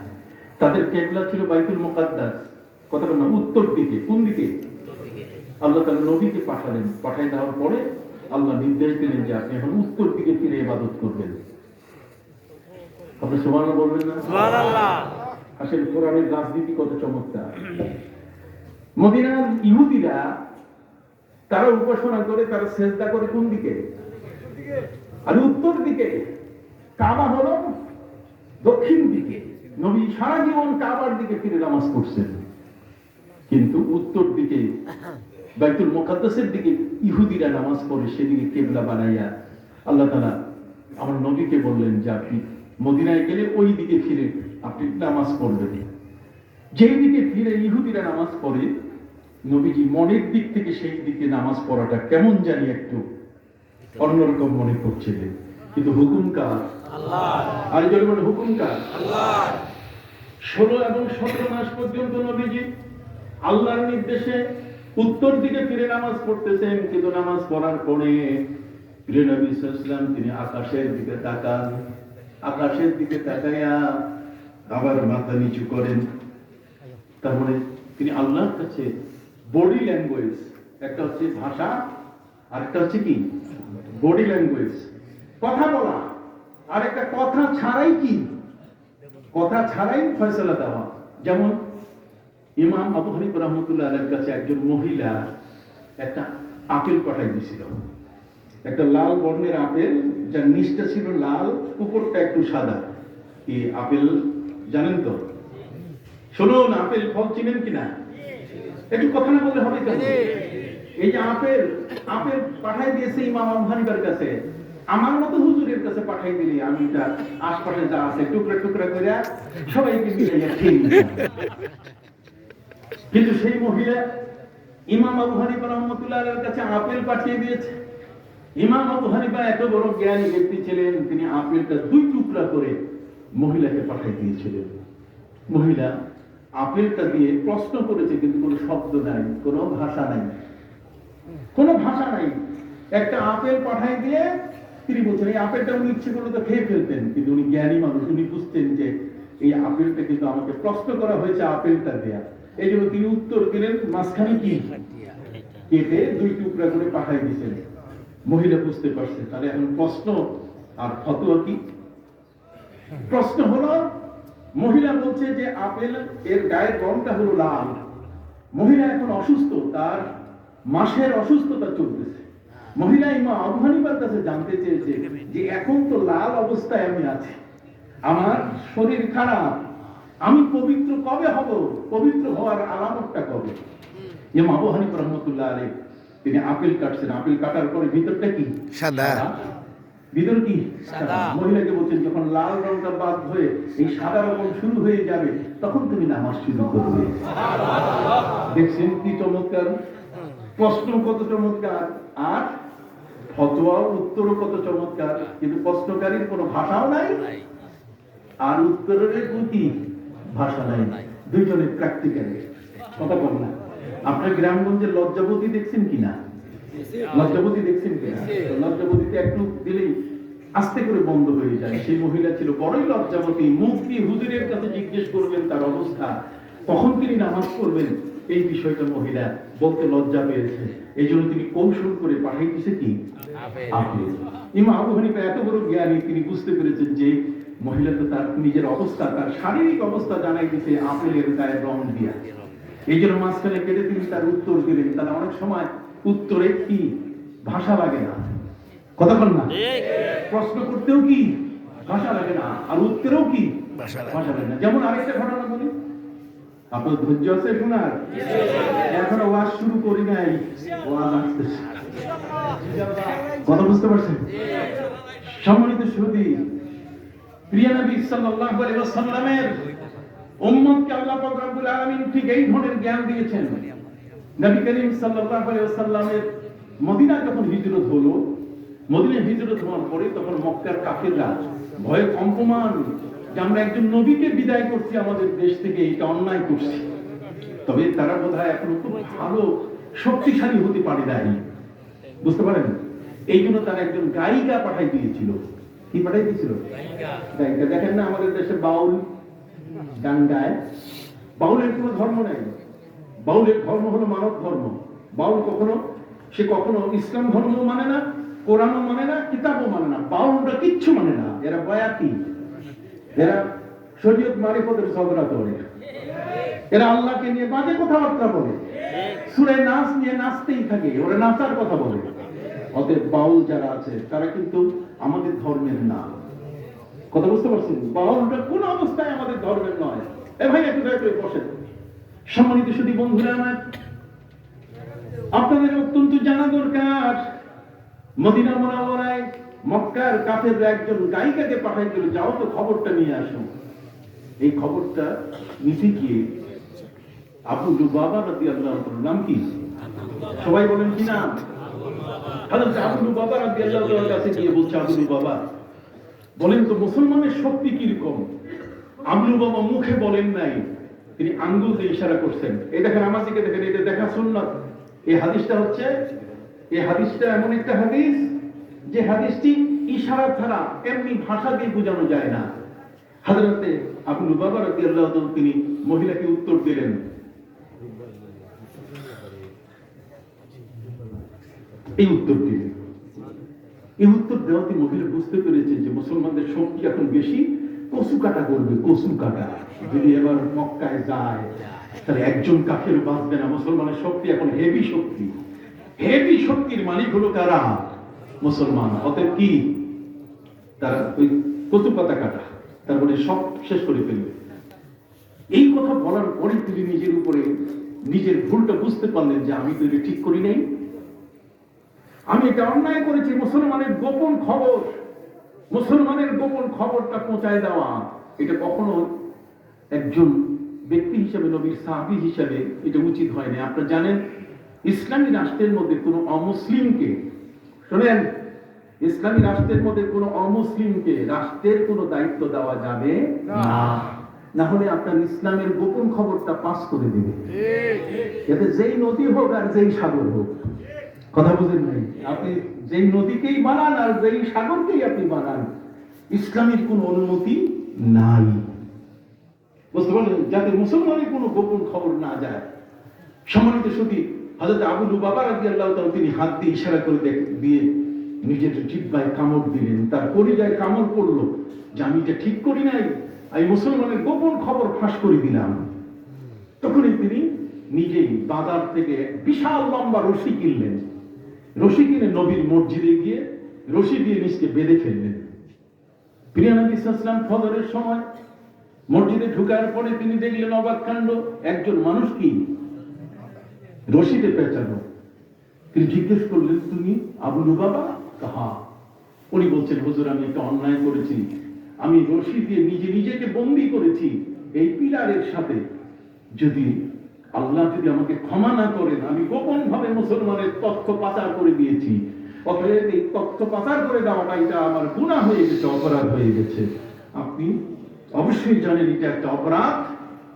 তাদের কিবলা ছিল বাইতুল মুকাদ্দাস, কথা বল না, উত্তর দিকে। কোন দিকে? আল্লাহ তাআলা নবীকে পাঠালেন, পাঠাই দেওয়ার পরে আল্লাহ নির্দেশ দিলেন যে আপনি এখন উত্তর দিকে ফিরে ইবাদত করবেন। আপনি সুবহানাল্লাহ বলবেন না? সুবহানাল্লাহ। আসলে কোরআনের রাজনীতি কত চমৎকার। মদিনার ইহুদিরা তারা উপাসনা করে, তারা সেজদা করে কোন দিকে? আর উত্তর দিকে। কাবা হলো দক্ষিণ দিকে। নবী সারা জীবন কাবার দিকে ফিরে নামাজ পড়ছেন, কিন্তু উত্তর দিকে বাইতুল মুকাদ্দাসের দিকে ইহুদিরা নামাজ পড়ে, সেদিকে কিবলা বানাইয়া আল্লাহ তাআলা আমার নবীকে বললেন যে আপনি মদিনায় গেলে ওই দিকে ফিরে আপনি নামাজ পড়বেন। যেই দিকে ফিরে ইহুদিরা নামাজ পড়ে, নবীজি মনের দিক থেকে সেই দিকে নামাজ পড়াটা কেমন জানি একটু অন্যরকম মনে করছিলেন। কিন্তু হুকুম কার? আল্লাহ। আর যদি বলে হুকুম কার? আল্লাহ। 16 এবং 17 মাস পর্যন্ত নবীজি আল্লাহর নির্দেশে উত্তর দিকে ফিরে নামাজ পড়তেছেন, কিন্তু নামাজ পড়ার পরে প্রিয় নবী সাল্লাল্লাহু আলাইহি ওয়াসাল্লাম তিনি আকাশের দিকে তাকান, আকাশের দিকে তাকাইয়া আবার মাথা নিচু করেন। তার মানে তিনি আল্লাহর কাছে বডি ল্যাঙ্গুয়েজ, একটা হচ্ছে ভাষা আর একটা হচ্ছে কি বডি ল্যাঙ্গুয়েজ, কথা বলা, আর একটা কথা ছাড়াই কি, কথা ছাড়াই ফয়সালা দেওয়া। যেমন ইমাম আবু হানিফা রাহমাতুল্লাহ আলাইহির কাছে একজন মহিলা একটা আপেল পাঠাই দিয়েছিল, একটা লাল বর্ণের আপেল, যার নিচটা ছিল লাল, উপরটা একটু সাদা। এই আপেল জানেন তো? শুনুন, আপেল ফল চিনেন কিনা? একটু কথা না বললে হবে কেন? এই যে আপেল আপেল পাঠাই দিয়েছে ইমাম আবু হানিফার কাছে, আমার মতো হুজুরের কাছে পাঠাই দিলে আমি এটা আশপাশে যা আছে টুকরা টুকরা করে সবাইকে মিলাইয়া খেয়ে নিতাম। কিন্তু সেই মহিলা ইমাম আবু হানিফা রাহমাতুল্লাহির কাছে আপেল পাঠিয়ে দিয়েছে। ইমাম আবু হানিফা এত বড় জ্ঞানী ব্যক্তি ছিলেন, তিনি আপেলটা 2 টুকরা করে মহিলাকে পাঠিয়ে দিয়েছিলেন। মহিলা আপেলটা দিয়ে প্রশ্ন করেছে, কিন্তু কোনো শব্দ নাই, কোনো ভাষা নাই, কোনো ভাষা নাই। একটা আপেল পাঠাই দিয়ে তিনি বলছেন এই আপেলটা উনি ইচ্ছে করলে তো খেয়ে ফেলতেন, কিন্তু উনি জ্ঞানী মানুষ, উনি বুঝতেন যে এই আপেলটা কিন্তু আমাকে প্রশ্ন করা হয়েছে আপেলটা দেয়া, এই জন্য তিনি উত্তর দিলেন মাঝখানে কি কেটে 2 টুকরা করে পাঠাই দিয়েছেন। মহিলা বুঝতে পারছে, তাহলে এখন প্রশ্ন আর ফতোয়া কি? প্রশ্ন হলো, মহিলা বলছে যে আপেল এর গায়ের রংটা হলো লাল, মহিলা এখন অসুস্থ, তার মাসের অসুস্থতা চলতেছে। মহিলা ইমাম আবু হানিফার কাছে জানতে চেয়েছে যে এখন তো লাল অবস্থায় আমি আছি, আমার শরীর খারাপ, আমি পবিত্র কবে হব, পবিত্র হওয়ার আলামতটা কবে? ইমাম আবু হানিফা রাহমাতুল্লাহ আলাইহি তিনি আপেল কাটছেন, আপেল কাটার পরে ভিতরটা কি সাদা, ভিতর কি সাদা। মহিলাকে বলছেন যখন লাল রংটা বাদ হয়ে এই সাদা রকম শুরু হয়ে যাবে তখন তুমি নামাজ শুরু করবে। দেখছেন কি চমৎকার, প্রশ্ন কত চমৎকার, আর ফতোয়া উত্তরও কত চমৎকার, কিন্তু প্রশ্নকারীর কোনো ভাষাও নাই আর উত্তরের কি ভাষা নাই, দুইজনের প্র্যাকটিক্যাল কথা বল না। আপনার গ্রামগঞ্জের লজ্জাবতী দেখছেন কিনা? লজ্জাবতী দেখছেন কিনা? লজ্জাবতীতে একটু দিলেই আস্তে করে বন্ধ হয়ে যায়। সেই মহিলা ছিল বড়ই লজ্জাবতী, মুখ দিয়ে হুজুরের কাছে জিজ্ঞেস করবেন তার অবস্থা, কখন তিনি নামাজ পড়বেন, এই বিষয়টা মহিলা বলতে লজ্জা পেয়েছে, এই জন্য তিনি কৌশল করে পাঠিয়ে দিয়েছে কি আপেল। ইমাম আবু হানিফা এত বড় জ্ঞানী, তিনি বুঝতে পেরেছেন যে মহিলা তো তার নিজের অবস্থা, তার শারীরিক অবস্থা জানাই দিতে আপেলের গায়ের রং দিয়া, এই জন্য মাঝখানে কেটে তিনি তার উত্তর দিলেন। তাহলে অনেক সময় উত্তরে কি ভাষা লাগে না, কথা বল না, প্রশ্ন করতেও কি ভাষা লাগে না, আর উত্তরেও কি ভাষা লাগে না। যেমন আরেকটা ঘটনা বলি, আপনার ধৈর্য আছে শোনার? এখন ওয়াজ শুরু করি নাই, ওয়াজ আসতেছে, কথা বুঝতে পারছেন? সম্মানিত সুধী, প্রিয় নবী সাল্লাল্লাহু আলাইহি ওয়াসাল্লামের উম্মতকে আল্লাহ পাক রব্বুল আলামিন ঠিক এই ধরনের জ্ঞান দিয়েছেন। নবী করিম সাল্লাল্লাহু আলাইহি ওয়াসাল্লামের মদিনা যখন হিজরত হলো, মদিনা হিজরত হওয়ার পরে তখন মক্কার কাফিররা ভয়ে কম্পমান যে আমরা একজন নবীকে বিদায় করছি আমাদের দেশ থেকে, এটা অন্যায় করছি। তবে তারা বোধহয় এখনো খুব ভালো শক্তিশালী হতে পারে নাই, বুঝতে পারেন? এই জন্য তারা একজন গায়িকা পাঠাই দিয়েছিল। কি পাঠাই দিয়েছিল? গায়িকা। দেখেন না আমাদের দেশে বাউল গান গায়, বাউলের কোনো ধর্ম নাই, বাউলের ধর্ম হলো মানব ধর্ম। বাউল কখনো ইসলাম ধর্ম মানে না, কোরআনও মানে না, কিতাবও মানে না, বাউলরা কিচ্ছু মানে না। এরা বয়াতি, এরা শরীয়ত মারিফতের ঝগড়া করে, এরা আল্লাহকে নিয়ে বাজে কথাবার্তা বলে, সূরা নাস নিয়ে নাচতেই থাকে, ওরা নাচার কথা বলে। অতএব বাউল যারা আছে তারা কিন্তু আমাদের ধর্মের না, কথা বুঝতে পারছেন? বাউলটা কোন অবস্থায় আমাদের ধর্মের নয়। এ ভাই একটু দয়া করে বসেন। সম্মানিত সুধী বন্ধুরা আমার, আপনাদের অত্যন্ত জানা দরকার মদিনা মুনাওয়ারায় মক্কার কাফেররা একজন গায়িকাকে পাঠাই দিল, যাও তো খবরটা নিয়ে আসো। এই খবরটা নিতে গিয়ে আবু লুবাবা রাদিয়াল্লাহু তাআলার নাম কি? সবাই বলেন কি নাম? হযরত আবু লুবাবা রাদিয়াল্লাহু তাআলার কাছে গিয়ে বলছে, আবু লুবাবা বলেন তো মুসলমানের শক্তি কি রকম? আবু লুবাবা মুখে বলেন নাই, তিনি আঙ্গুল দিয়ে ইশারা করছেন। এই দেখেন আমাদেরকে দেখেন, এটা দেখা সুন্নাত। এই হাদিসটা এমন একটা হাদিস যে হাদিসটি ইশারা ছাড়া এমনি ভাষা দিয়ে বোঝানো যায় না। হযরতে আবু লুবাবা রাদিয়াল্লাহু তাআলা তিনি মহিলাকে উত্তর দিলেন, এই উত্তর দিলেন। এই উত্তর দেওয়াতে মহিলা বুঝতে পেরেছে যে মুসলমানদের শক্তি এখন বেশি, কচু কাটা করবে, কচু কাটা। যদি এবার মক্কায় যায় তাহলে একজন কাফের বাঁচবে না। মুসলমানের শক্তি এখন হেভি শক্তি, হেভি শক্তির মালিক হলো কারা? মুসলমান। অতএব কি তারা ওই কচু পাতা কাটা, তারপরে সব শেষ করে ফেলবে। এই কথা বলার পরে তিনি নিজের উপরে নিজের ভুলটা বুঝতে পারলেন যে আমি তো এটা ঠিক করি নাই, আমি এটা অন্যায় করেছি। মুসলমানের গোপন খবর, মুসলমানের গোপন খবরটা পৌঁছায় দেওয়া, এটা কখনো একজন ব্যক্তি হিসেবে, নবীর সাহাবী হিসেবে এটা উচিত হয় না। আপনারা জানেন ইসলামী রাষ্ট্রের মধ্যে কোনো অমুসলিমকে, শোনেন, ইসলামী রাষ্ট্রের মধ্যে কোনো অমুসলিমকে রাষ্ট্রের কোনো দায়িত্ব দেওয়া যাবে না, না হলে আপনার ইসলামের গোপন খবরটা পাস করে দিবে। এতে যেই নদী হোক আর যেই সাগর হোক, কথা বুঝেন নাই, আপনি যেই নদীকেই বানান আর যেই সাগরকেই আপনি বানান, ইসলামের কোনো অনুমতি নাই, বুঝতে পারলেন, যাতে মুসলমানের কোনো গোপন খবর না যায়। সম্মানিত সুধী, হযরত আবু লুবাবা রাদিয়াল্লাহু তাআলা তিনি হাত দিয়ে ইশারা করে দিয়ে নিজের জিহ্বায় কামড় দিলেন, তার কলিজায় কামড় পড়লো যে আমি এটা ঠিক করি নাই, আমি মুসলমানের গোপন খবর ফাঁস করে দিলাম। তখনই তিনি নিজেই বাজার থেকে বিশাল লম্বা রশি কিনলেন, রশি কিনে নবীর মসজিদে গিয়ে রশি দিয়ে নিজকে বেঁধে ফেললেন। প্রিয় নবী সাল্লাল্লাহু আলাইহি ওয়াসাল্লাম ফজরের সময় মসজিদে ঢুকার পরে তিনি দেখলেন অবাক কাণ্ড, একজন মানুষ কি রশিতে পেঁচানো। তিনি জিজ্ঞেস করলেন, তুমি আবু লুবাবা? হ্যাঁ। উনি বলছেন, হুজুর আমি একটা অন্যায় করেছি, আমি রশি দিয়ে নিজেকে বন্দী করেছি এই পিলারের সাথে, যদি আল্লাহ যদি আমাকে ক্ষমা না করেন, আমি গোপন ভাবে মুসলমানের তথ্য পাচার করে দিয়েছি, অতএব এই তথ্য পাচার করে দেওয়াটা এটা আমার গুনাহ হয়ে গেছে, অপরাধ হয়ে গেছে। আপনি অবশ্যই জানেন এটা একটা অপরাধ,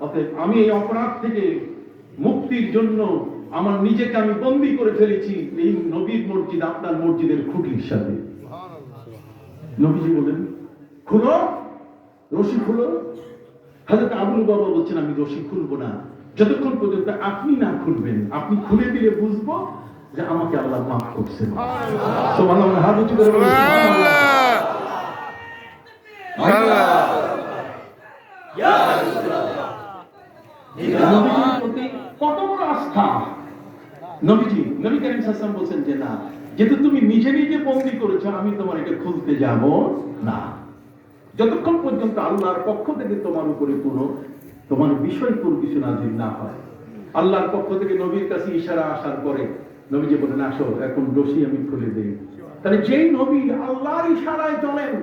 অতএব আমি এই অপরাধ থেকে মুক্তির জন্য আমার নিজেকে আমি বন্দী করে ফেলেছি এই নবীর মসজিদ, আপনার মসজিদের খুঁটির সাথে। নবীজি বলেন, খুলো, রশি খুলো। হযরত আবু লুবাবা বলছেন, আমি রশি খুলবো না যতক্ষণ পর্যন্ত আপনি না খুলবেন। আপনি খুলে দিলে বুঝবো যে আমাকে আল্লাহ মাফ করছেন। সুবহানাল্লাহ, হাত উঁচু করে বলুন সুবহানাল্লাহ। নবীজির প্রতি কত বড় আস্থা! নবী করিম সাল্লাল্লাহু আলাইহি ওয়াসাল্লাম বলেন যে না, যেহেতু তুমি নিজে বন্দী করেছো, আমি তোমার এটা খুলতে যাব না যতক্ষণ পর্যন্ত আল্লাহর পক্ষ থেকে তোমার উপরে কোনো তোমার বিষয় কোনো কিছু নাযিল না হয়। আল্লাহর পক্ষ থেকে নবীর কাছে ইশারা আসার পরে নবীজি বলেন, আসো এখন রশি আমি খুলে দেই। তাহলে যেই নবী আল্লাহর ইশারায় চলেন,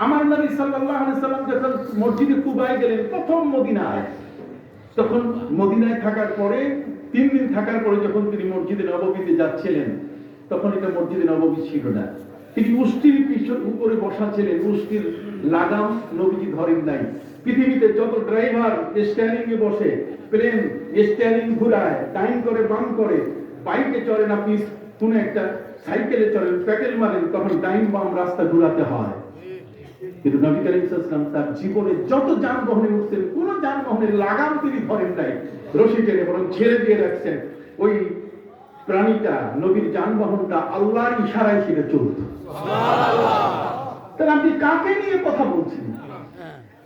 আমার নবী সাল্লাল্লাহু আলাইহি ওয়াসাল্লাম যখন মসজিদে কুবায় গেলেন প্রথম মদিনায়, তখন মদিনায় থাকার পরে 3 দিন থাকার পরে যখন তিনি মসজিদে নববীতে যাচ্ছিলেন, তখন এটা মসজিদে নববী ছিল না। তিনি উষ্টির উপরে বসা ছিলেন, উষ্টির লাগাম নবীজি ধরেন নাই। পৃথিবীতে যত ড্রাইভার স্টিয়ারিং এ বসে, প্লেন স্টিয়ারিং ঘুরায়, টাইম করে বাম করে, বাইকে চড়েন আপনি, কোন একটা সাইকেলে চড়েন, প্যাডেল মারেন, তখন টাইম বাম রাস্তা ঘুরাতে হয়। কিন্তু নবী করিম সাল্লাল্লাহু আলাইহি ওয়াসাল্লাম তার জীবনে যত যানবাহনে উঠতেন, কোন যানবাহনের লাগাম তিনি ধরেন নাই, রশি টেনে বরং ছেড়ে দিয়ে রাখছেন। ওই প্রাণীটা, নবীর যানবাহনটা আল্লাহর ইশারায় ছেড়ে চলত। সুবহানাল্লাহ। তাহলে আপনি কাকে নিয়ে কথা বলছেন?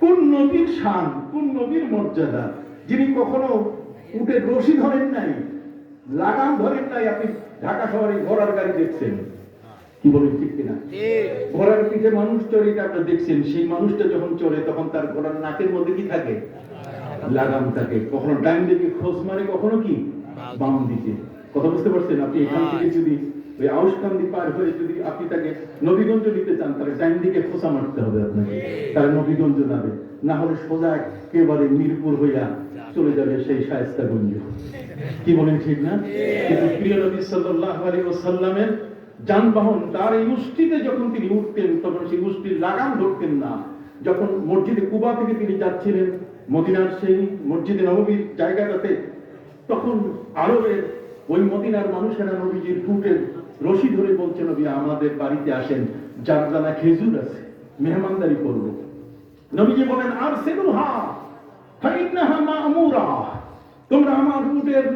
কোন নবীর শান, কোন নবীর মর্যাদা, যিনি কখনো উঠে রশি ধরেন নাই, লাগাম ধরেন নাই? আপনি ঢাকা শহরে ঘোড়ার গাড়ি দেখছেন, কি বলেন ঠিক কিনা? ঘোড়ার পিঠে মানুষ চড়ে, এটা আপনারা দেখছেন। সেই মানুষটা যখন চড়ে তখন তার ঘোড়ার নাকের মধ্যে কি থাকে? লাগাম থাকে। কখনো ডান দিকে খোঁজ মারে, কখনো কি বাম দিকে। কথা বুঝতে পারছেন? আপনি এখান থেকে যদি ওই আউশকান্দি পার হয়ে যদি আপনি তাকে নবীগঞ্জ নিতে চান, তাহলে ডান দিকে খোঁচা মারতে হবে আপনাকে, তার নবীগঞ্জ যাবে, না হলে সোজা একেবারে মিরপুর হইয়া চলে যাবে সেই শায়েস্তাগঞ্জ। কি বলেন ঠিক না? কিন্তু প্রিয় নবী সাল্লাল্লাহু আলাইহি ওয়াসাল্লামের যানবাহন, তার এই উষ্টিতে যখন তিনি উঠতেন, তখন সেই উষ্টির লাগাম ধরতেন না। যখন মসজিদে কুবা থেকে তিনি যাচ্ছিলেন মদিনার সেই মসজিদে নববীর জায়গাটাতে, তখন আরবের ওই মদিনার মানুষেরা নবীজির ফুটের রশি ধরে বলছে, নবী আমাদের বাড়িতে আসেন, জারদানা খেজুর আছে, মেহমানদারি করব। নবীজি বলেন, আরসিলুহা ফাইন্নাহা মা'মুরা, তোমরা আমার উটের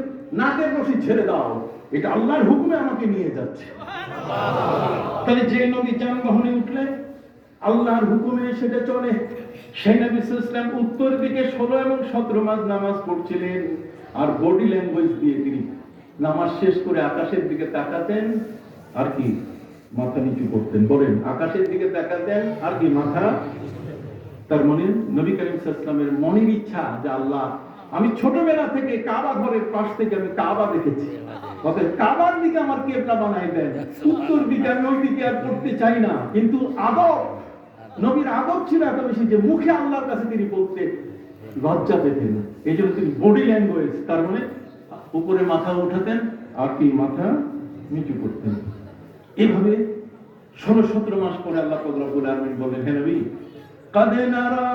নাকের রশি ছেড়ে দাও, এটা আল্লাহর হুকুমে আমাকে নিয়ে যাচ্ছে। তাহলে যে নবী যানবাহনে উঠলে আল্লাহর হুকুমে সেটা চলে। সেই নবী সাল্লাল্লাহু আলাইহি ওয়াসাল্লাম উত্তর দিকে 16 এবং 17 মাস নামাজ পড়ছিলেন, আর বডি ল্যাঙ্গুয়েজ দিয়ে তিনি নামাজ শেষ করে আকাশের দিকে তাকাতেন, আর কি মাথা নিচু করতেন। বলেন, আকাশের দিকে তাকাতেন আর কি মাথা। তার মানে নবী করিম সাল্লাল্লাহু আলাইহি ওয়াসাল্লামের মনের ইচ্ছা যে আল্লাহ আমি ছোটবেলা থেকে কাবা ঘরের পাশ থেকে আমি কাবা দেখেছি, অতএব কাবার দিকে আমার কেবলা বানাই দেন, উত্তর দিকে আমি ওই দিকে আর পড়তে চাই না। কিন্তু আদব, নবীর আদব ছিল এত বেশি যে মুখে আল্লাহর কাছে তিনি বলতে লজ্জা পেতেন। এই জন্য তিনি বডি ল্যাঙ্গুয়েজ, তার মানে উপরে মাথা উঠাতেন আর কি মাথা নিচু করতেন। এভাবে 16-17 মাস পরে আল্লাহ পাক রব্বুল আলামিন বলেন, হে নবী, قد نرى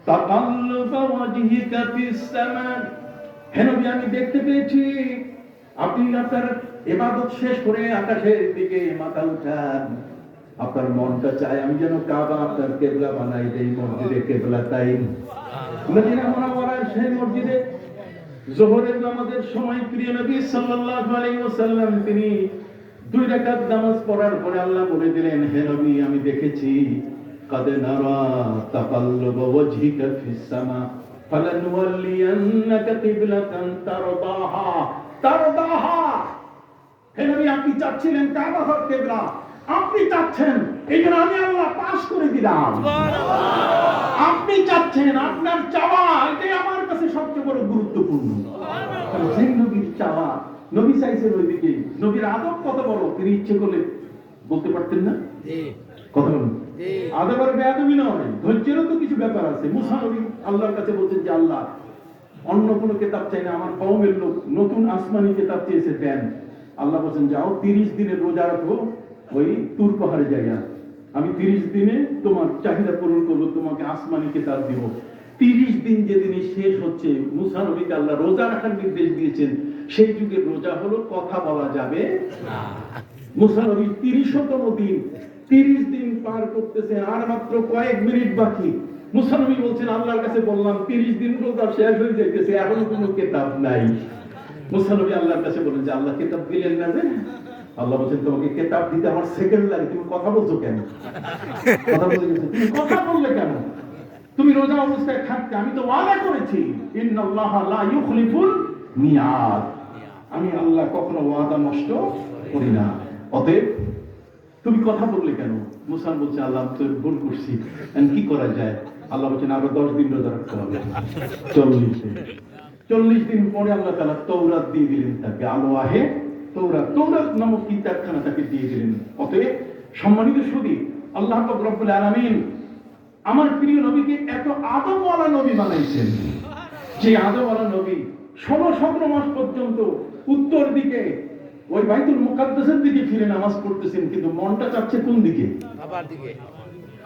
تقلب وجهك في السماء, হে নবী আমি দেখতে পেয়েছি আপনি আপনার ইবাদত শেষ করে আকাশের দিকে মাথা উঠান, আপনার মনটা চায় আমি যেন কাবা আপনার কিবলা বানাই দেই, মসজিদে কিবলা তাই মদিনা মুনাওয়ারার সেই মসজিদে যোহরের নামাজের সময় প্রিয় নবী সাল্লাল্লাহু আলাইহি ওয়াসাল্লাম তিনি 2 রাকাত নামাজ পড়ার পরে আল্লাহ বলে দিলেন, হে নবী আমি দেখেছি قد نرى تقلب وجهك في السماء فلنولينك قبلة ترضاها, হে নবী আপনি চাচ্ছিলেন কাবা ঘর কিবলা, আপনি চাচ্ছেন, এই জন্য আমি আল্লাহ পাস করে দিলাম। আপনি চাচ্ছেন, আপনার চাওয়া এটাই আমার কাছে সবচেয়ে বড় গুরুত্বপূর্ণ। সেই নবীর চাওয়া, নবী চাইছেন ওইদিকে। নবীর আদব কত বড়, তিনি ইচ্ছে করলে বলতে পারতেন না কথা বলুন। আদব আর বেয়াদবি নয়, ধৈর্যেরও তো কিছু ব্যাপার আছে। মুসা নবী আল্লাহর কাছে বলছেন যে আল্লাহ অন্য কোনো কিতাব চাই না, আমার কওমের লোক নতুন আসমানি কিতাব চেয়েছে দেন। আল্লাহ বলছেন যাও 30 দিনের রোজা রাখো ওই তুর পাহাড়ে যাইয়া, আমি 30 দিনে তোমার চাহিদা পূরণ করবো, তোমাকে আসমানি কিতাব দিব। 30 দিন যেদিনই শেষ হচ্ছে, মুসা নবীকে আল্লাহ রোজা রাখার নির্দেশ দিয়েছেন। সেই যুগের রোজা হলো কথা বলা যাবে না। মুসা নবী 30তম দিন, 30 দিন পার করতেছে, আর মাত্র কয়েক মিনিট বাকি। মুসা নবী বলছেন আল্লাহর কাছে বললাম 30 দিন রোজা শেষ হয়ে যাইতেছে, এখনো কোনো কিতাব নাই। মুসা নবী আল্লাহর কাছে বলেন যে আল্লাহ কিতাব দিলেন না যে? আল্লাহ বলছেন তোমাকে কিতাব দিতে আমার সেকেন্ড লাগে, তুমি কথা বলছো কেন? কথা বলে গেছো, তুমি কথা বললে কেন? তুমি রোজা অবস্থায় থাকতে, আমি তো ওয়াদা করেছি ইন্নাল্লাহা লা ইউখলিফুল মিয়াদ, আমি আল্লাহ কখনো ওয়াদা নষ্ট করি না। অতএব তুমি কথা বললে কেন? মুসা বলছে আল্লাহ তো ভুল করছি, কি করা যায়? আল্লাহ বলছেন আরো 10 দিন রোজা রাখতে হবে। 40 দিন পরে আল্লাহ তাআলা তৌরাত দিয়ে দিলেন তাকে, আলোয়াহে তৌরাত নামক কিতাবখানা তাকে দিয়ে দিলেন। অতএব সম্মানিত সুধী, আল্লাহ পাক রব্বুল আলামিন আমার প্রিয় নবীকে এত আদবওয়ালা নবী বানাইছেন, যে আদবওয়ালা নবী 16-17 মাস পর্যন্ত উত্তর দিকে ওই বাইতুল মুকাদ্দাসের দিকে ফিরে নামাজ পড়তেছেন, কিন্তু মনটা চাচ্ছে কোন দিকে? কাবার দিকে।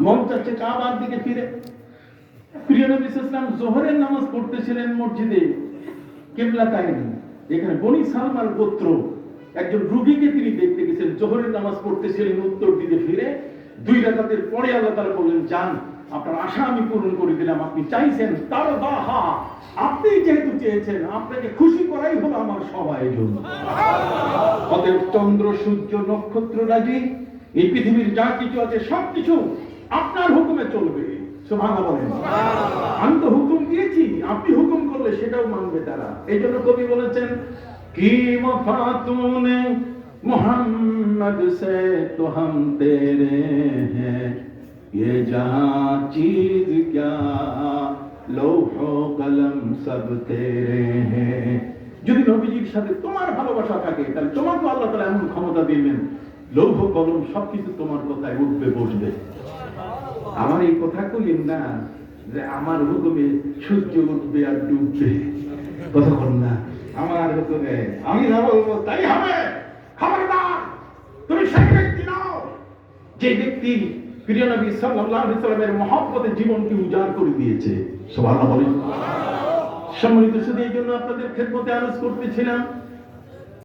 মন চাচ্ছে কাবার দিকে ফিরে। প্রিয় নবী সাল্লাল্লাহু আলাইহি ওয়াসাল্লাম যোহরের নামাজ পড়তেছিলেন মসজিদে কিবলা তাইন, এখানে বনি সালমার গোত্র একজন রোগীকে তিনি দেখতে গেছেন, যোহরের নামাজ পড়তেছিলেন উত্তর দিকে ফিরে। 2 রাকাতের পরে আল্লাহ তাআলা বললেন যান, আপনার আশা আমি পূরণ করে দিলাম, আপনি চাইছেন তার বাহা, আপনি যেহেতু চেয়েছেন, আপনাকে খুশি করাই হলো আমার সবাই জন্য। অতএব চন্দ্র সূর্য নক্ষত্র রাজি, এই পৃথিবীর যা কিছু আছে সবকিছু আপনার হুকুমে চলবে। সুবহানাল্লাহ বলেন। আমি তো হুকুম দিয়েছি, আপনি হুকুম করলে সেটাও মানবে তারা। এই জন্য কবি বলেছেন কি ওফা তুনে মোহাম্মদ সে তো হাম তেরে হ্যাঁ, ये जहां चीज क्या लौह कलम सब तेरे हैं। যদি নবীজির সাথে তোমার ভালোবাসা থাকে তাহলে তোমাকে আল্লাহ তাআলা এমন ক্ষমতা দিবেন, লৌহ কলম সবকিছু তোমার কথায় উঠবে বসবে। আমার এই কথা কইলেন না যে আমার হুকুমে সূর্য উঠবে আর ডুববে, কথা বল না। আমার হুকুমে আমি যা বলবো তাই হবে। খবরদার, তুমি সেই ব্যক্তি নাও যে ব্যক্তি প্রিয় নবী সাল্লাল্লাহু আলাইহি ওয়াসাল্লামের মহব্বতে জীবনকে উজাড় করে দিয়েছে। সুবহানাল্লাহ বলেন। সম্মানিত শুধু এই জন্য আপনাদের খেদমতে আরজ করতেছিলাম